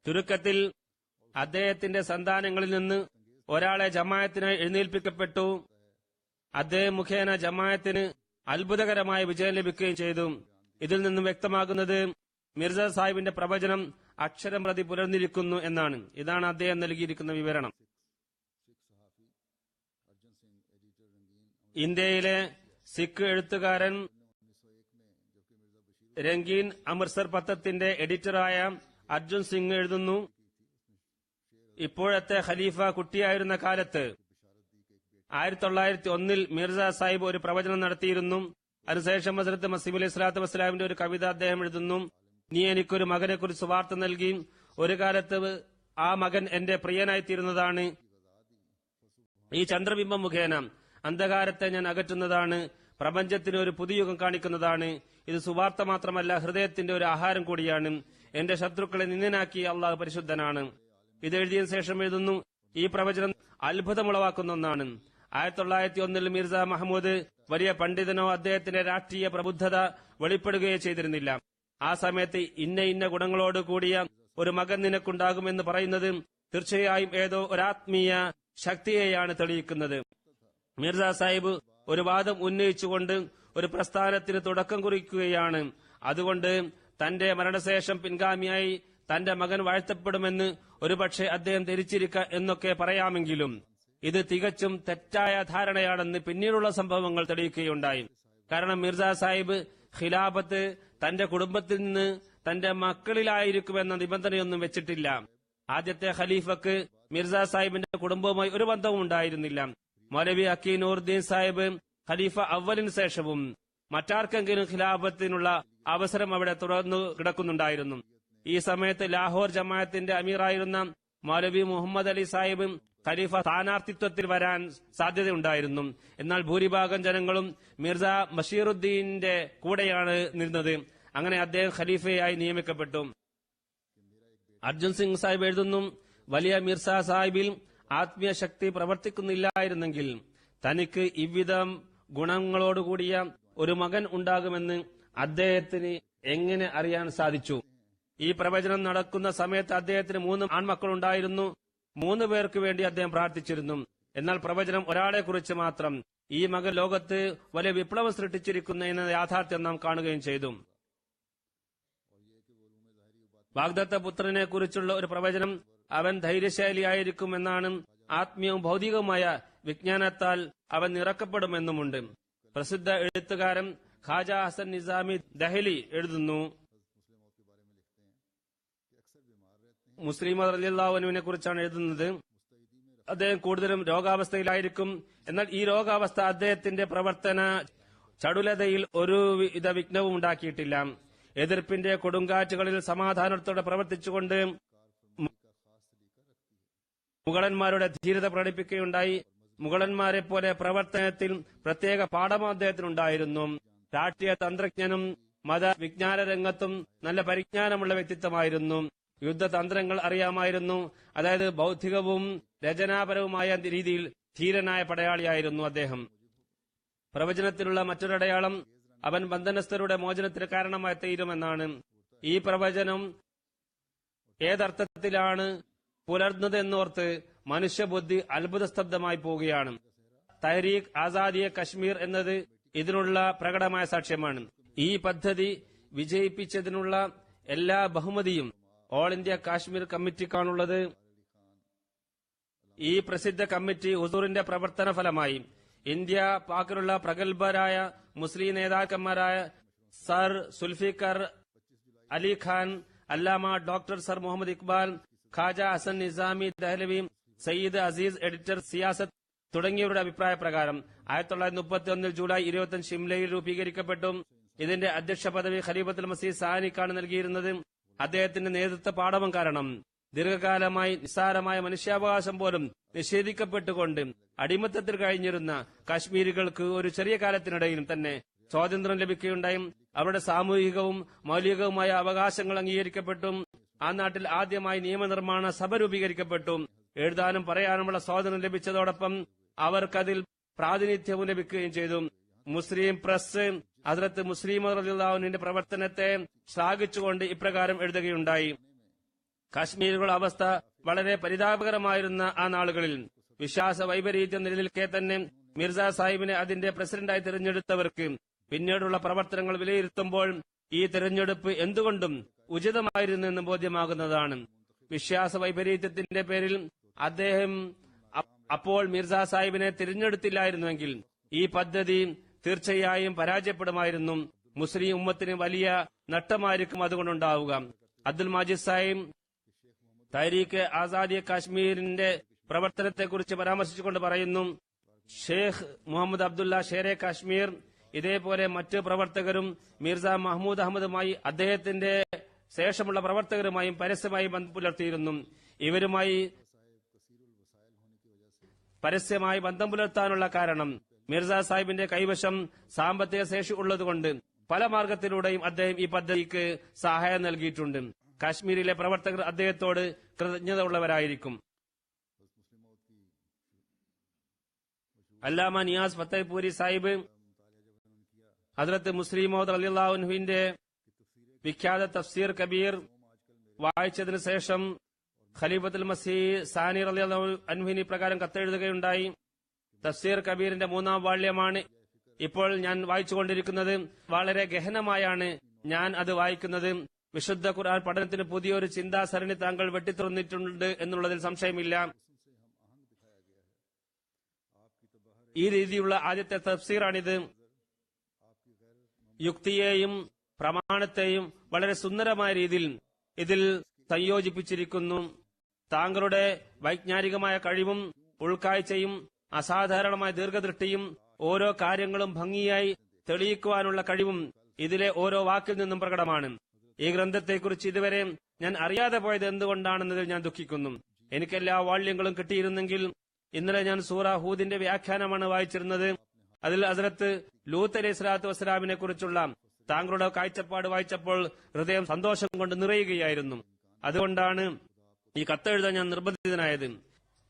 ചുരുക്കത്തിൽ അദ്ദേഹത്തിന്റെ സന്താനങ്ങളിൽ നിന്ന് ഒരാളെ ജമാഅത്തിനായി എഴുന്നേൽപ്പിക്കപ്പെട്ടു. അദ്ദേഹം മുഖേന ജമാഅത്തിന് അത്ഭുതകരമായ വിജയം ലഭിക്കുകയും ചെയ്തു. ഇതിൽ നിന്നും വ്യക്തമാകുന്നത് മിർസ സാഹിബിന്റെ പ്രവചനം അക്ഷരം പ്രതി പുലർന്നിരിക്കുന്നു എന്നാണ്. ഇതാണ് അദ്ദേഹം നൽകിയിരിക്കുന്ന വിവരണം. ഇന്ത്യയിലെ സിഖ് എഴുത്തുകാരൻ രംഗീൻ അമൃത്സർ പത്രത്തിന്റെ എഡിറ്ററായ അർജുൻ സിംഗ് എഴുതുന്നു, ഇപ്പോഴത്തെ ഖലീഫ കുട്ടിയായിരുന്ന കാലത്ത് 1901 മിർസ സാഹിബ് ഒരു പ്രവചനം നടത്തിയിരുന്നു. അതിനുശേഷം ഹസ്രത്ത് മസീഹ് അലൈഹി സ്വലാത്തു വസ്സലാമിന്റെ ഒരു കവിത അദ്ദേഹം എഴുതുന്നു, നീ എനിക്കൊരു മകനെ കുറിച്ച് വാർത്ത നൽകി. ഒരു കാലത്ത് ആ മകൻ എന്റെ പ്രിയനായിത്തീരുന്നതാണ്. ഈ ചന്ദ്രബിംബം മുഖേന അന്ധകാരത്തെ ഞാൻ അകറ്റുന്നതാണ്. പ്രപഞ്ചത്തിന് ഒരു പുതുയുഗം കാണിക്കുന്നതാണ്. ഇത് സുവാർത്ത മാത്രമല്ല, ഹൃദയത്തിന്റെ ഒരു ആഹാരം കൂടിയാണ്. എന്റെ ശത്രുക്കളെ നിന്ദനാക്കി അള്ളാഹു പരിശുദ്ധനാണ്. ഇത് എഴുതിയതിനു ശേഷം എഴുതുന്നു, ഈ പ്രവചനം അത്ഭുതമുളവാക്കുന്ന ഒന്നാണ്. 1901 മിർസ മഹ്മൂദ് വലിയ പണ്ഡിതനോ അദ്ദേഹത്തിന്റെ രാഷ്ട്രീയ പ്രബുദ്ധത വെളിപ്പെടുകയോ ചെയ്തിരുന്നില്ല. ആ സമയത്ത് ഇന്ന ഗുണങ്ങളോട് കൂടിയ ഒരു മകൻ നിനക്കുണ്ടാകുമെന്ന് പറയുന്നത് തീർച്ചയായും ഏതോ ഒരാത്മീയ ശക്തിയെയാണ് തെളിയിക്കുന്നത്. മിർസ സാഹിബ് ഒരു വാദം ഉന്നയിച്ചുകൊണ്ട് ഒരു പ്രസ്ഥാനത്തിന് തുടക്കം കുറിക്കുകയാണ്. അതുകൊണ്ട് തന്റെ മരണശേഷം പിൻഗാമിയായി തന്റെ മകൻ വാഴ്ത്തപ്പെടുമെന്ന് ഒരുപക്ഷെ അദ്ദേഹം ധരിച്ചിരിക്ക എന്നൊക്കെ പറയാമെങ്കിലും ഇത് തികച്ചും തെറ്റായ ധാരണയാണെന്ന് പിന്നീടുള്ള സംഭവങ്ങൾ തെളിയിക്കുകയുണ്ടായി. കാരണം മിർസ സാഹിബ് ഖിലാഫത്ത് തന്റെ കുടുംബത്തിൽ നിന്ന് തന്റെ മക്കളിലായിരിക്കുമെന്ന നിബന്ധനയൊന്നും വെച്ചിട്ടില്ല. ആദ്യത്തെ ഖലീഫക്ക് മിർസ സാഹിബിന്റെ കുടുംബവുമായി ഒരു ബന്ധവും ഉണ്ടായിരുന്നില്ല. മൗലവി അക്കീനൂറുദ്ദീൻ സാഹിബ് ഖലീഫ അവലിന് ശേഷവും മറ്റാർക്കെങ്കിലും ഖിലാഫത്തിനുള്ള അവസരം അവിടെ തുറന്നു കിടക്കുന്നുണ്ടായിരുന്നു. ഈ സമയത്ത് ലാഹോർ ജമാഅത്തിന്റെ അമീറായിരുന്ന മൗലവി മുഹമ്മദ് അലി സാഹിബ് ഖലീഫ സ്ഥാനാർത്ഥിത്വത്തിൽ വരാൻ സാധ്യതയുണ്ടായിരുന്നു. എന്നാൽ ഭൂരിഭാഗം ജനങ്ങളും മിർസ ബഷീറുദ്ദീന്റെ കൂടെയാണ് നിന്നത്. അങ്ങനെ അദ്ദേഹം ഖലീഫയായി നിയമിക്കപ്പെട്ടു. അർജുൻ സിംഗ് സാഹിബ് എഴുതുന്നു, വലിയ മിർസ സാഹിബിൽ ആത്മീയ ശക്തി പ്രവർത്തിക്കുന്നില്ലായിരുന്നെങ്കിൽ തനിക്ക് ഇவ்விധം ഗുണങ്ങളോടുകൂടിയ ഒരു മകൻ ഉണ്ടാകുമെന്ന് അദ്ദേഹത്തിന് എങ്ങനെ അറിയാൻ സാധിച്ചു? ഈ പ്രവചനം നടക്കുന്ന സമയത്ത് അദ്ദേഹത്തിന് 3 ആൺമക്കളുണ്ടായിരുന്നു. 3 പേർക്ക് വേണ്ടി അദ്ദേഹം പ്രാർത്ഥിച്ചിരുന്നു. എന്നാൽ പ്രവചനം ഒരാളെ കുറിച്ച് മാത്രം, ഈ മകൻ ലോകത്ത് വലിയ വിപ്ലവം സൃഷ്ടിച്ചിരിക്കുന്ന എന്ന യാഥാർത്ഥ്യം നാം കാണുകയും ചെയ്തു. വാഗ്ദത്ത പുത്രനെ കുറിച്ചുള്ള ഒരു പ്രവചനം അവൻ ധൈര്യശാലിയായിരിക്കുമെന്നാണ്. ആത്മീയവും ഭൗതികവുമായ വിജ്ഞാനത്താൽ അവൻ നിറക്കപ്പെടുമെന്നുമുണ്ട്. പ്രസിദ്ധ എഴുത്തുകാരൻ ഖാജ ഹസൻ നിസാമി ദഹലി എഴുതുന്നു, മുസ്ലിം റളിയല്ലാഹു അൻഹുവിനെ കുറിച്ചാണ് എഴുതുന്നത്. അദ്ദേഹം കൂടുതലും രോഗാവസ്ഥയിലായിരിക്കും. എന്നാൽ ഈ രോഗാവസ്ഥ അദ്ദേഹത്തിന്റെ പ്രവർത്തന ചടുലതയിൽ ഒരുവിധ വിഘ്നവും ഉണ്ടാക്കിയിട്ടില്ല. എതിർപ്പിന്റെ കൊടുങ്കാറ്റുകളിൽ സമാധാനത്തോടെ പ്രവർത്തിച്ചുകൊണ്ട് മുഗളന്മാരുടെ ധീരത പ്രകടിപ്പിക്കുകയുണ്ടായി. മുഗളന്മാരെ പോലെ പ്രവർത്തനത്തിൽ പ്രത്യേക പാഠം അദ്ദേഹത്തിനുണ്ടായിരുന്നു. രാഷ്ട്രീയ തന്ത്രജ്ഞനും മത വിജ്ഞാന രംഗത്തും നല്ല പരിജ്ഞാനമുള്ള വ്യക്തിത്വമായിരുന്നു. യുദ്ധതന്ത്രങ്ങൾ അറിയാമായിരുന്നു. അതായത് ബൗദ്ധികവും രചനാപരവുമായ രീതിയിൽ ധീരനായ പടയാളിയായിരുന്നു അദ്ദേഹം. പ്രവചനത്തിലുള്ള മറ്റൊരടയാളം അവൻ ബന്ധനസ്ഥരുടെ മോചനത്തിന് കാരണമായി തീരുമെന്നാണ്. ഈ പ്രവചനം ഏതർത്ഥത്തിലാണ് പുലർന്നതെന്നോർത്ത് മനുഷ്യബുദ്ധി അത്ഭുതസ്തബ്ധമായി പോവുകയാണ്. തഹരീഖ് ആസാദിയെ കശ്മീർ എന്നത് ഇതിനുള്ള പ്രകടമായ സാക്ഷ്യമാണ്. ഈ പദ്ധതി വിജയിപ്പിച്ചതിനുള്ള എല്ലാ ബഹുമതിയും ഓൾ ഇന്ത്യ കാശ്മീർ കമ്മിറ്റിക്കാണുള്ളത്. ഈ പ്രസിദ്ധ കമ്മിറ്റി ഹുസൂറിന്റെ പ്രവർത്തന ഫലമായി ഇന്ത്യ പാക്കിലുള്ള പ്രഗത്ഭരായ മുസ്ലിം നേതാക്കന്മാരായ sir Zulfikar Ali Khan, Allama doctor sir Muhammad Iqbal, Khwaja Hasan Nizami Dehlavi, Syed Aziz editor Siasat തുടങ്ങിയവരുടെ അഭിപ്രായ പ്രകാരം 1931 ജൂലൈ 25 ഷിംലയിൽ രൂപീകരിക്കപ്പെട്ടു. ഇതിന്റെ അധ്യക്ഷ പദവി ഖലീഫത്തുൽ മസീഹ് സാനിക്കാണ് നൽകിയിരുന്നത്. അദ്ദേഹത്തിന്റെ നേതൃത്വ പാഠവും കാരണം ദീർഘകാലമായി നിസ്സാരമായ മനുഷ്യാവകാശം പോലും നിഷേധിക്കപ്പെട്ടുകൊണ്ട് അടിമത്തത്തിൽ കഴിഞ്ഞിരുന്ന കാശ്മീരികൾക്ക് ഒരു ചെറിയ കാലത്തിനിടയിൽ തന്നെ സ്വാതന്ത്ര്യം ലഭിക്കുകയുണ്ടായും. അവരുടെ സാമൂഹികവും മൗലികവുമായ അവകാശങ്ങൾ അംഗീകരിക്കപ്പെട്ടു. ആ നാട്ടിൽ ആദ്യമായി നിയമനിർമ്മാണ സഭ രൂപീകരിക്കപ്പെട്ടു. എഴുതാനും പറയാനുമുള്ള സ്വാതന്ത്ര്യം ലഭിച്ചതോടൊപ്പം അവർക്കതിൽ പ്രാതിനിധ്യവും ലഭിക്കുകയും ചെയ്തു. മുസ്ലിം പ്രസ് ഹദ്റത്ത് മുസ്ലിം റളിയല്ലാഹു അൻഹുവിന്റെ പ്രവർത്തനത്തെ ശ്ലാഘിച്ചുകൊണ്ട് ഇപ്രകാരം എഴുതുകയുണ്ടായി: കാശ്മീരികളുടെ അവസ്ഥ വളരെ പരിതാപകരമായിരുന്ന ആ നാളുകളിൽ വിശ്വാസ വൈപരീത്യം നിലനിൽക്കെ തന്നെ മിർസ സാഹിബിനെ അതിന്റെ പ്രസിഡന്റായി തിരഞ്ഞെടുത്തവർക്ക് പിന്നീടുള്ള പ്രവർത്തനങ്ങൾ വിലയിരുത്തുമ്പോൾ ഈ തിരഞ്ഞെടുപ്പ് എന്തുകൊണ്ടും ഉചിതമായിരുന്നെന്ന് ബോധ്യമാകുന്നതാണ്. വിശ്വാസ വൈപരീത്യത്തിന്റെ പേരിൽ അദ്ദേഹം അപ്പോൾ മിർസ സാഹിബിനെ തിരഞ്ഞെടുത്തില്ലായിരുന്നുവെങ്കിൽ ഈ പദ്ധതി തീർച്ചയായും പരാജയപ്പെടുമായിരുന്നു. മുസ്ലിം ഉമ്മത്തിന് വലിയ നഷ്ടമായിരിക്കും അതുകൊണ്ടുണ്ടാവുക. അബ്ദുൽ മാജിദ് സാഹിബ് തഹരീഖ് ആസാദി കാശ്മീരിന്റെ പ്രവർത്തനത്തെക്കുറിച്ച് പരാമർശിച്ചുകൊണ്ട് പറയുന്നു: ഷേഖ് മുഹമ്മദ് അബ്ദുള്ള ഷേറെ കാശ്മീർ ഇതേപോലെ മറ്റ് പ്രവർത്തകരും മിർസ മഹ്മൂദ് അഹമ്മദുമായി അദ്ദേഹത്തിന്റെ ശേഷമുള്ള പ്രവർത്തകരുമായും പരസ്യമായി ബന്ധം പുലർത്തിയിരുന്നു. ഇവരുമായി പരസ്യമായി ബന്ധം പുലർത്താനുള്ള കാരണം മിർസ സാഹിബിന്റെ കൈവശം സാമ്പത്തിക ശേഷി ഉള്ളതുകൊണ്ട് പല മാർഗത്തിലൂടെയും അദ്ദേഹം ഈ പദ്ധതിക്ക് സഹായം നൽകിയിട്ടുണ്ട്. കാശ്മീരിലെ പ്രവർത്തകർ അദ്ദേഹത്തോട് കൃതജ്ഞത ഉള്ളവരായിരിക്കും. അല്ലാമ നിയാസ് ഫത്തേപൂരി സാഹിബ് ഹദ്രത്ത് മുസ്ലിം മൗദ് റളിയല്ലാഹു അൻഹുവിന്റെ വിഖ്യാത തഫ്സീർ കബീർ വായിച്ചതിനു ശേഷം ഖലീഫത്തുൽ മസീഹ് സാനി റളിയല്ലാഹു അൻഹുവിന് പ്രകാരം കത്തെഴുതുകയുണ്ടായി. തഫ്സീർ കബീറിന്റെ 3-ാം വാള്യമാണ് ഇപ്പോൾ ഞാൻ വായിച്ചുകൊണ്ടിരിക്കുന്നത്. വളരെ ഗഹനമായാണ് ഞാൻ അത് വായിക്കുന്നത്. വിശുദ്ധ ഖുർആൻ പഠനത്തിന് പുതിയൊരു ചിന്താസരണി താങ്കൾ വെട്ടിത്തുറന്നിട്ടുണ്ട് എന്നുള്ളതിൽ സംശയമില്ല. ഈ രീതിയിലുള്ള ആദ്യത്തെ തഫ്സീറാണിത്. യുക്തിയെയും പ്രമാണത്തെയും വളരെ സുന്ദരമായ രീതിയിൽ ഇതിൽ സംയോജിപ്പിച്ചിരിക്കുന്നു. താങ്കളുടെ വൈജ്ഞാനികമായ കഴിവും ഉൾക്കാഴ്ചയും അസാധാരണമായ ദീർഘദൃഷ്ടിയും ഓരോ കാര്യങ്ങളും ഭംഗിയായി തെളിയിക്കുവാനുള്ള കഴിവും ഇതിലെ ഓരോ വാക്കിൽ നിന്നും പ്രകടമാണ്. ഈ ഗ്രന്ഥത്തെക്കുറിച്ച് ഇതുവരെ ഞാൻ അറിയാതെ പോയത് എന്തുകൊണ്ടാണെന്നതിൽ ഞാൻ ദുഃഖിക്കുന്നു. എനിക്കെല്ലാ വാള്യങ്ങളും കിട്ടിയിരുന്നെങ്കിൽ ഇന്നലെ ഞാൻ സൂറ ഹൂദിന്റെ വ്യാഖ്യാനമാണ് വായിച്ചിരുന്നത്. അതിൽ ഹസ്രത്ത് ലൂത്ത് അലൈഹി സ്വലാത്തു വസ്സലാമിനെ കുറിച്ചുള്ള താങ്കളുടെ കാഴ്ചപ്പാട് വായിച്ചപ്പോൾ ഹൃദയം സന്തോഷം കൊണ്ട് നിറയുകയായിരുന്നു. അതുകൊണ്ടാണ് ഈ കത്തെഴുതാൻ ഞാൻ നിർബന്ധിതനായത്.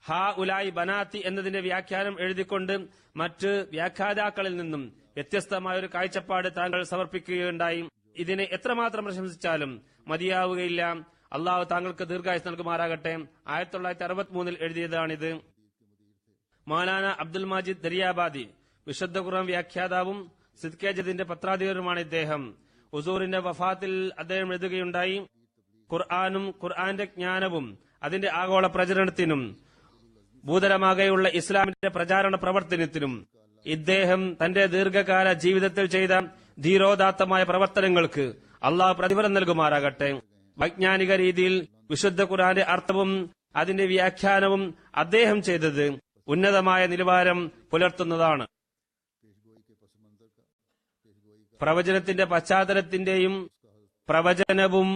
ഹാ ഉലായി ബനാത്തി എന്നതിന്റെ വ്യാഖ്യാനം എഴുതിക്കൊണ്ട് മറ്റ് വ്യാഖ്യാതാക്കളിൽ നിന്നും വ്യത്യസ്തമായ ഒരു കാഴ്ചപ്പാട് താങ്കൾ സമർപ്പിക്കുകയുണ്ടായി. ഇതിനെ എത്രമാത്രം പ്രശംസിച്ചാലും മതിയാവുകയില്ല. അള്ളാഹു താങ്കൾക്ക് ദീർഘായുസ് നൽകുമാറാകട്ടെ. 1963 എഴുതിയതാണിത്. മൗലാന അബ്ദുൽ മാജിദ് ദരിയാബാദി വിശുദ്ധ ഖുർആൻ വ്യാഖ്യാതാവും സിദ്കെ ജദിന്റെ പത്രാധിപരുമാണ് ഇദ്ദേഹം. ഹുസൂറിന്റെ വഫാത്തിൽ അദ്ദേഹം എഴുതുകയുണ്ടായി, ഖുർആനും ഖുർആന്റെ ജ്ഞാനവും അതിന്റെ ആഗോള പ്രചരണത്തിനും ഭൂതലമാകെയുള്ള ഇസ്ലാമിന്റെ പ്രചാരണ പ്രവർത്തനത്തിനും ഇദ്ദേഹം തന്റെ ദീർഘകാല ജീവിതത്തിൽ ചെയ്ത ധീരോദാത്തമായ പ്രവർത്തനങ്ങൾക്ക് അള്ളാഹു പ്രതിഫലം നൽകുമാറാകട്ടെ. വൈജ്ഞാനിക രീതിയിൽ വിശുദ്ധ ഖുർആന്റെ അർത്ഥവും അതിന്റെ വ്യാഖ്യാനവും അദ്ദേഹം ചെയ്തത് ഉന്നതമായ നിലവാരം പുലർത്തുന്നതാണ്. പ്രവചനത്തിന്റെ പശ്ചാത്തലത്തിന്റെയും പ്രവചനവും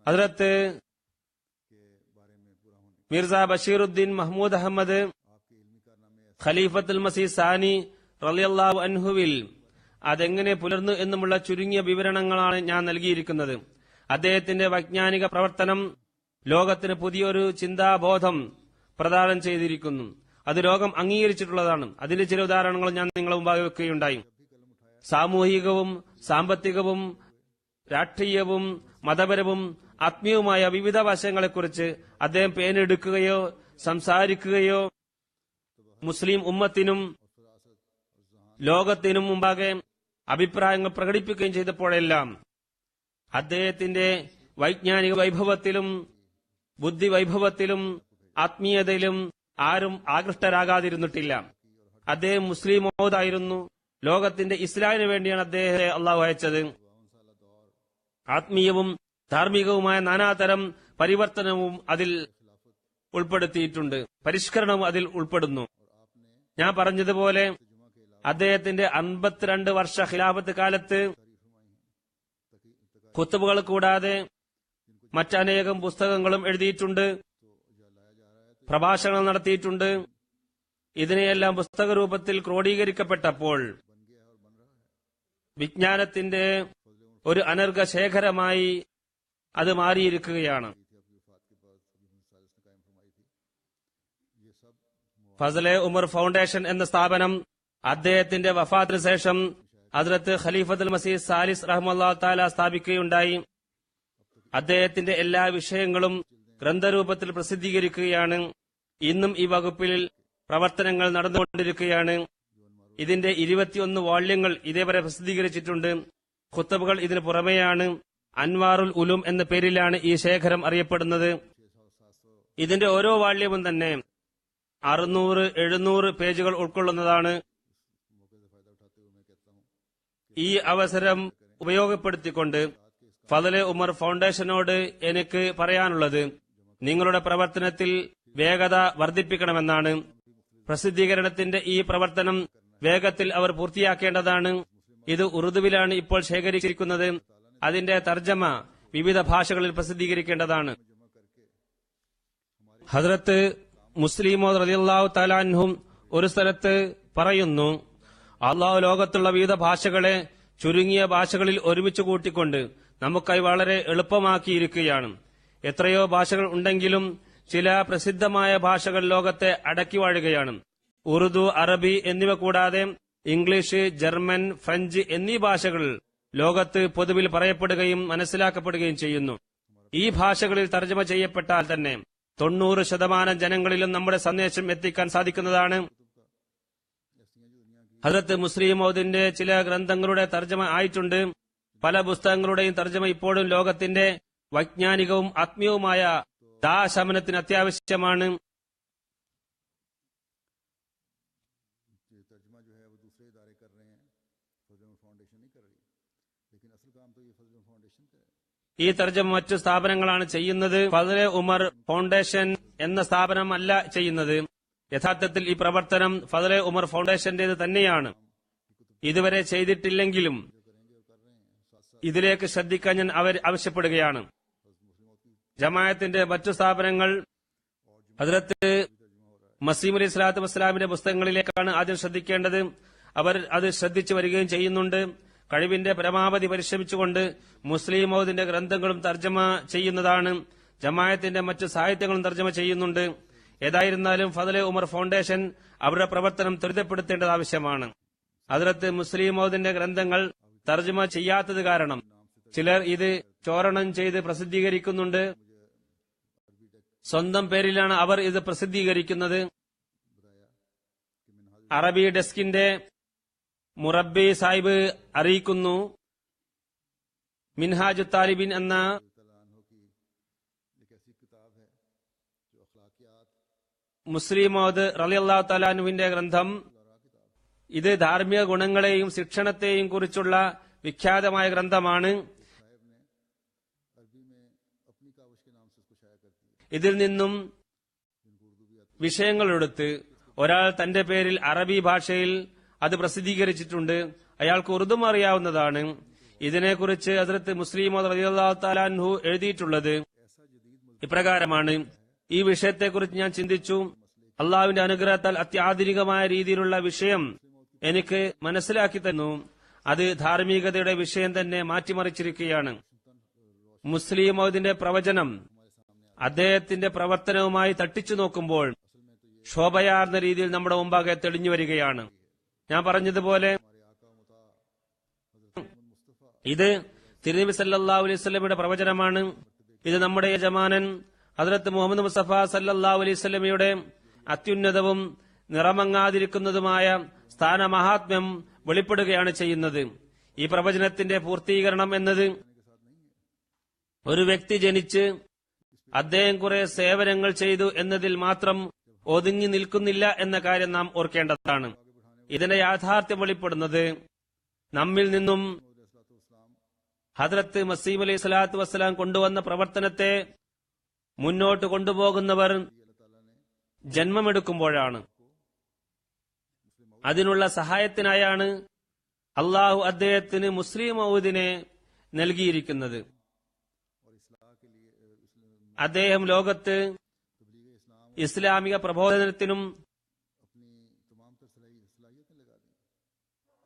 ഹദ്രത്ത് മിർസ ബഷീറുദ്ദീൻ മഹ്മൂദ് അഹമ്മദ് ഖലീഫത്തുൽ മസീഹ് സാനി റളിയല്ലാഹു അൻഹുവിൽ അതെങ്ങനെ പുലർന്നു എന്നുമുള്ള ചുരുങ്ങിയ വിവരണങ്ങളാണ് ഞാൻ നൽകിയിരിക്കുന്നത്. അദ്ദേഹത്തിന്റെ വൈജ്ഞാനിക പ്രവർത്തനം ലോകത്തിന് പുതിയൊരു ചിന്താബോധം പ്രദാനം ചെയ്തിരിക്കുന്നു. അത് ലോകം അംഗീകരിച്ചിട്ടുള്ളതാണ്. അതിന്റെ ചില ഉദാഹരണങ്ങൾ ഞാൻ നിങ്ങളെ മുമ്പാകെ വെക്കുകയുണ്ടായി. സാമൂഹികവും സാമ്പത്തികവും രാഷ്ട്രീയവും മതപരവും ആത്മീയവുമായ വിവിധ വശങ്ങളെക്കുറിച്ച് അദ്ദേഹം പേനെടുക്കുകയോ സംസാരിക്കുകയോ മുസ്ലിം ഉമ്മത്തിനും ലോകത്തിനും മുമ്പാകെ അഭിപ്രായങ്ങൾ പ്രകടിപ്പിക്കുകയും ചെയ്തപ്പോഴെല്ലാം അദ്ദേഹത്തിന്റെ വൈജ്ഞാനിക വൈഭവത്തിലും ബുദ്ധി വൈഭവത്തിലും ആത്മീയതയിലും ആരും ആകൃഷ്ടരാകാതിരുന്നിട്ടില്ല. അദ്ദേഹം മുസ്ലിം മൗദായിരുന്നു. ലോകത്തിന്റെ ഇസ്ലാമിന് വേണ്ടിയാണ് അദ്ദേഹത്തെ അള്ളാഹു അയച്ചത്. ആത്മീയവും ധാർമ്മികവുമായ നാനാതരം പരിവർത്തനവും അതിൽ ഉൾപ്പെടുത്തിയിട്ടുണ്ട്. പരിഷ്കരണവും അതിൽ ഉൾപ്പെടുന്നു. ഞാൻ പറഞ്ഞതുപോലെ അദ്ദേഹത്തിന്റെ 52 വർഷ ഖിലാഫത്ത് കാലത്ത് ഖുത്ബകൾ കൂടാതെ മറ്റനേകം പുസ്തകങ്ങളും എഴുതിയിട്ടുണ്ട്, പ്രഭാഷണങ്ങൾ നടത്തിയിട്ടുണ്ട്. ഇതിനെയെല്ലാം പുസ്തക രൂപത്തിൽ ക്രോഡീകരിക്കപ്പെട്ടപ്പോൾ വിജ്ഞാനത്തിന്റെ ഒരു അനർഘ ശേഖരമായി അത് മാറിയിരിക്കുകയാണ്. ഫസലെ ഉമർ ഫൗണ്ടേഷൻ എന്ന സ്ഥാപനം അദ്ദേഹത്തിന്റെ വഫാത്തിന് ശേഷം ഹദ്രത്ത് ഖലീഫത്തുൽ മസീഹ് സാലിസ് റഹ്മത്തുള്ളാഹി തആല സ്ഥാപിക്കുകയുണ്ടായി. അദ്ദേഹത്തിന്റെ എല്ലാ വിഷയങ്ങളും ഗ്രന്ഥരൂപത്തിൽ പ്രസിദ്ധീകരിക്കുകയാണ്. ഇന്നും ഈ വകുപ്പിൽ പ്രവർത്തനങ്ങൾ നടന്നുകൊണ്ടിരിക്കുകയാണ്. ഇതിന്റെ 21 വാള്യങ്ങൾ ഇതേവരെ പ്രസിദ്ധീകരിച്ചിട്ടുണ്ട്. ഖുത്ബകൾ ഇതിനു പുറമെയാണ്. അൻവാറുൽ ഉലൂം എന്ന പേരിലാണ് ഈ ശേഖരം അറിയപ്പെടുന്നത്. ഇതിന്റെ ഓരോ വാള്യവും തന്നെ 600-700 പേജുകൾ ഉൾക്കൊള്ളുന്നതാണ്. ഈ അവസരം ഉപയോഗപ്പെടുത്തിക്കൊണ്ട് ഫദലെ ഉമർ ഫൗണ്ടേഷനോട് എനിക്ക് പറയാനുള്ളത്, നിങ്ങളുടെ പ്രവർത്തനത്തിൽ വേഗത വർദ്ധിപ്പിക്കണമെന്നാണ്. പ്രസിദ്ധീകരണത്തിന്റെ ഈ പ്രവർത്തനം വേഗത്തിൽ അവർ പൂർത്തിയാക്കേണ്ടതാണ്. ഇത് ഉറുദുവിലാണ് ഇപ്പോൾ ശേഖരിച്ചിരിക്കുന്നത്. അതിന്റെ തർജ്ജമ വിവിധ ഭാഷകളിൽ പ്രസിദ്ധീകരിക്കേണ്ടതാണ്. ഹദ്രത്ത് മുസ്ലിം മൗദ് റളിയല്ലാഹു തആല അൻഹു ഒരു സ്ഥലത്ത് പറയുന്നു, അള്ളാഹു ലോകത്തുള്ള വിവിധ ഭാഷകളെ ചുരുങ്ങിയ ഭാഷകളിൽ ഒരുമിച്ച് കൂട്ടിക്കൊണ്ട് നമുക്കായി വളരെ എളുപ്പമാക്കിയിരിക്കുകയാണ്. എത്രയോ ഭാഷകൾ ഉണ്ടെങ്കിലും ചില പ്രസിദ്ധമായ ഭാഷകൾ ലോകത്തെ അടക്കി വാഴുകയാണ്. ഉറുദു, അറബി എന്നിവ കൂടാതെ ഇംഗ്ലീഷ്, ജർമ്മൻ, ഫ്രഞ്ച് എന്നീ ഭാഷകൾ ലോകത്ത് പൊതുവിൽ പറയപ്പെടുകയും മനസ്സിലാക്കപ്പെടുകയും ചെയ്യുന്നു. ഈ ഭാഷകളിൽ തർജ്ജമ ചെയ്യപ്പെട്ടാൽ തന്നെ 90% ജനങ്ങളിലും നമ്മുടെ സന്ദേശം എത്തിക്കാൻ സാധിക്കുന്നതാണ്. ഹദരത്ത് മുസ്ലിം മൗദിന്റെ ചില ഗ്രന്ഥങ്ങളുടെ തർജ്ജമ ആയിട്ടുണ്ട്. പല പുസ്തകങ്ങളുടെയും തർജ്ജമ ഇപ്പോഴും ലോകത്തിന്റെ വൈജ്ഞാനികവും ആത്മീയവുമായ ദാശമനത്തിന് അത്യാവശ്യമാണ്. ഈ തർജ്ജമ മറ്റു സ്ഥാപനങ്ങളാണ് ചെയ്യുന്നത്. ഫദ്ലെ ഉമർ ഫൗണ്ടേഷൻ എന്ന സ്ഥാപനമല്ല ചെയ്യുന്നത്. യഥാർത്ഥത്തിൽ ഈ പ്രവർത്തനം ഫദ്ലെ ഉമർ ഫൗണ്ടേഷന്റേത് തന്നെയാണ്. ഇതുവരെ ചെയ്തിട്ടില്ലെങ്കിലും ഇതിലേക്ക് ശ്രദ്ധിക്കാൻ ഞാൻ ആവശ്യപ്പെടുകയാണ്. ജമാഅത്തിന്റെ മറ്റു സ്ഥാപനങ്ങൾ ഹദ്രത്ത് മസീഹ് അലൈഹി സ്വലാത്തു വസ്സലാമിന്റെ പുസ്തകങ്ങളിലേക്കാണ് ആദ്യം ശ്രദ്ധിക്കേണ്ടത്. അവർ അത് ശ്രദ്ധിച്ചു വരികയും ചെയ്യുന്നുണ്ട്. കഴിവിന്റെ പരമാവധി പരിശ്രമിച്ചുകൊണ്ട് മുസ്ലിം മൗദിന്റെ ഗ്രന്ഥങ്ങളും തർജ്ജമ ചെയ്യുന്നതാണ്. ജമാഅത്തിന്റെ മറ്റു സാഹിത്യങ്ങളും തർജ്ജമ ചെയ്യുന്നുണ്ട്. ഏതായിരുന്നാലും ഫദ്ലെ ഉമർ ഫൗണ്ടേഷൻ അവരുടെ പ്രവർത്തനം ത്വരിതപ്പെടുത്തേണ്ടത് ആവശ്യമാണ്. ഹദ്രത്ത് മുസ്ലിം മൗദിന്റെ ഗ്രന്ഥങ്ങൾ തർജ്ജമ ചെയ്യാത്തത് കാരണം ചിലർ ഇത് ചോരണം ചെയ്ത് പ്രസിദ്ധീകരിക്കുന്നുണ്ട്. സ്വന്തം പേരിലാണ് അവർ ഇത് പ്രസിദ്ധീകരിക്കുന്നത്. അറബി ഡെസ്കിന്റെ മുറബ്ബി സാഹിബ് അറിയിക്കുന്നു, മിൻഹാജു താലിബിൻ എന്ന മുസ്ലിം മൗദ് റളിയല്ലാഹു തആല അൻഹുവിന്റെ ഗ്രന്ഥം ഇത് ധാർമ്മിക ഗുണങ്ങളെയും ശിക്ഷണത്തെയും കുറിച്ചുള്ള വിഖ്യാതമായ ഗ്രന്ഥമാണ്. ഇതിൽ നിന്നും വിഷയങ്ങളെടുത്ത് ഒരാൾ തന്റെ പേരിൽ അറബി ഭാഷയിൽ അത് പ്രസിദ്ധീകരിച്ചിട്ടുണ്ട്. അയാൾക്ക് ഉറുദും അറിയാവുന്നതാണ്. ഇതിനെക്കുറിച്ച് ഹദ്രത്ത് മുസ്ലിം മൗദ് റളിയല്ലാഹു തആല അൻഹു എഴുതിയിട്ടുള്ളത് ഇപ്രകാരമാണ്. ഈ വിഷയത്തെക്കുറിച്ച് ഞാൻ ചിന്തിച്ചു. അള്ളാഹുവിന്റെ അനുഗ്രഹത്താൽ അത്യാധുനികമായ രീതിയിലുള്ള വിഷയം എനിക്ക് മനസ്സിലാക്കി തന്നു. അത് ധാർമ്മികതയുടെ വിഷയം തന്നെ മാറ്റിമറിച്ചിരിക്കുകയാണ്. മുസ്ലിം മൗദിന്റെ പ്രവചനം അദ്ദേഹത്തിന്റെ പ്രവർത്തനവുമായി തട്ടിച്ചു നോക്കുമ്പോൾ ശോഭയാർന്ന രീതിയിൽ നമ്മുടെ മുമ്പാകെ തെളിഞ്ഞു വരികയാണ്. ഞാൻ പറഞ്ഞതുപോലെ ഇത് തിരുനബി സല്ലല്ലാഹു അലൈഹി വസല്ലമയുടെ പ്രവചനമാണ്. ഇത് നമ്മുടെ യജമാനൻ ഹദ്രത്ത് മുഹമ്മദ് മുസ്തഫ സല്ലല്ലാഹു അലൈഹി വസല്ലമയുടെ അത്യുന്നതവും നിറമങ്ങാതിരിക്കുന്നതുമായ സ്ഥാനമഹാത്മ്യം വെളിപ്പെടുകയാണ് ചെയ്യുന്നത്. ഈ പ്രവചനത്തിന്റെ പൂർത്തീകരണം എന്നത് ഒരു വ്യക്തി ജനിച്ച് അദ്ദേഹം കുറെ സേവനങ്ങൾ ചെയ്തു എന്നതിൽ മാത്രം ഒതുങ്ങി നിൽക്കുന്നില്ല എന്ന കാര്യം നാം ഓർക്കേണ്ടതാണ്. ഇതിന്റെ യാഥാർത്ഥ്യം വെളിപ്പെടുന്നത് നമ്മിൽ നിന്നും ഹദ്രത്ത് മസീഹ് അലൈഹി സ്വലാത്തു വസ്സലാം കൊണ്ടുവന്ന പ്രവർത്തനത്തെ മുന്നോട്ട് കൊണ്ടുപോകുന്നവർ ജന്മമെടുക്കുമ്പോഴാണ്. അതിനുള്ള സഹായത്തിനായാണ് അള്ളാഹു അദ്ദേഹത്തിന് മുസ്ലിം മൗദിനെ നൽകിയിരിക്കുന്നത്. അദ്ദേഹം ലോകത്ത് ഇസ്ലാമിക പ്രബോധനത്തിനും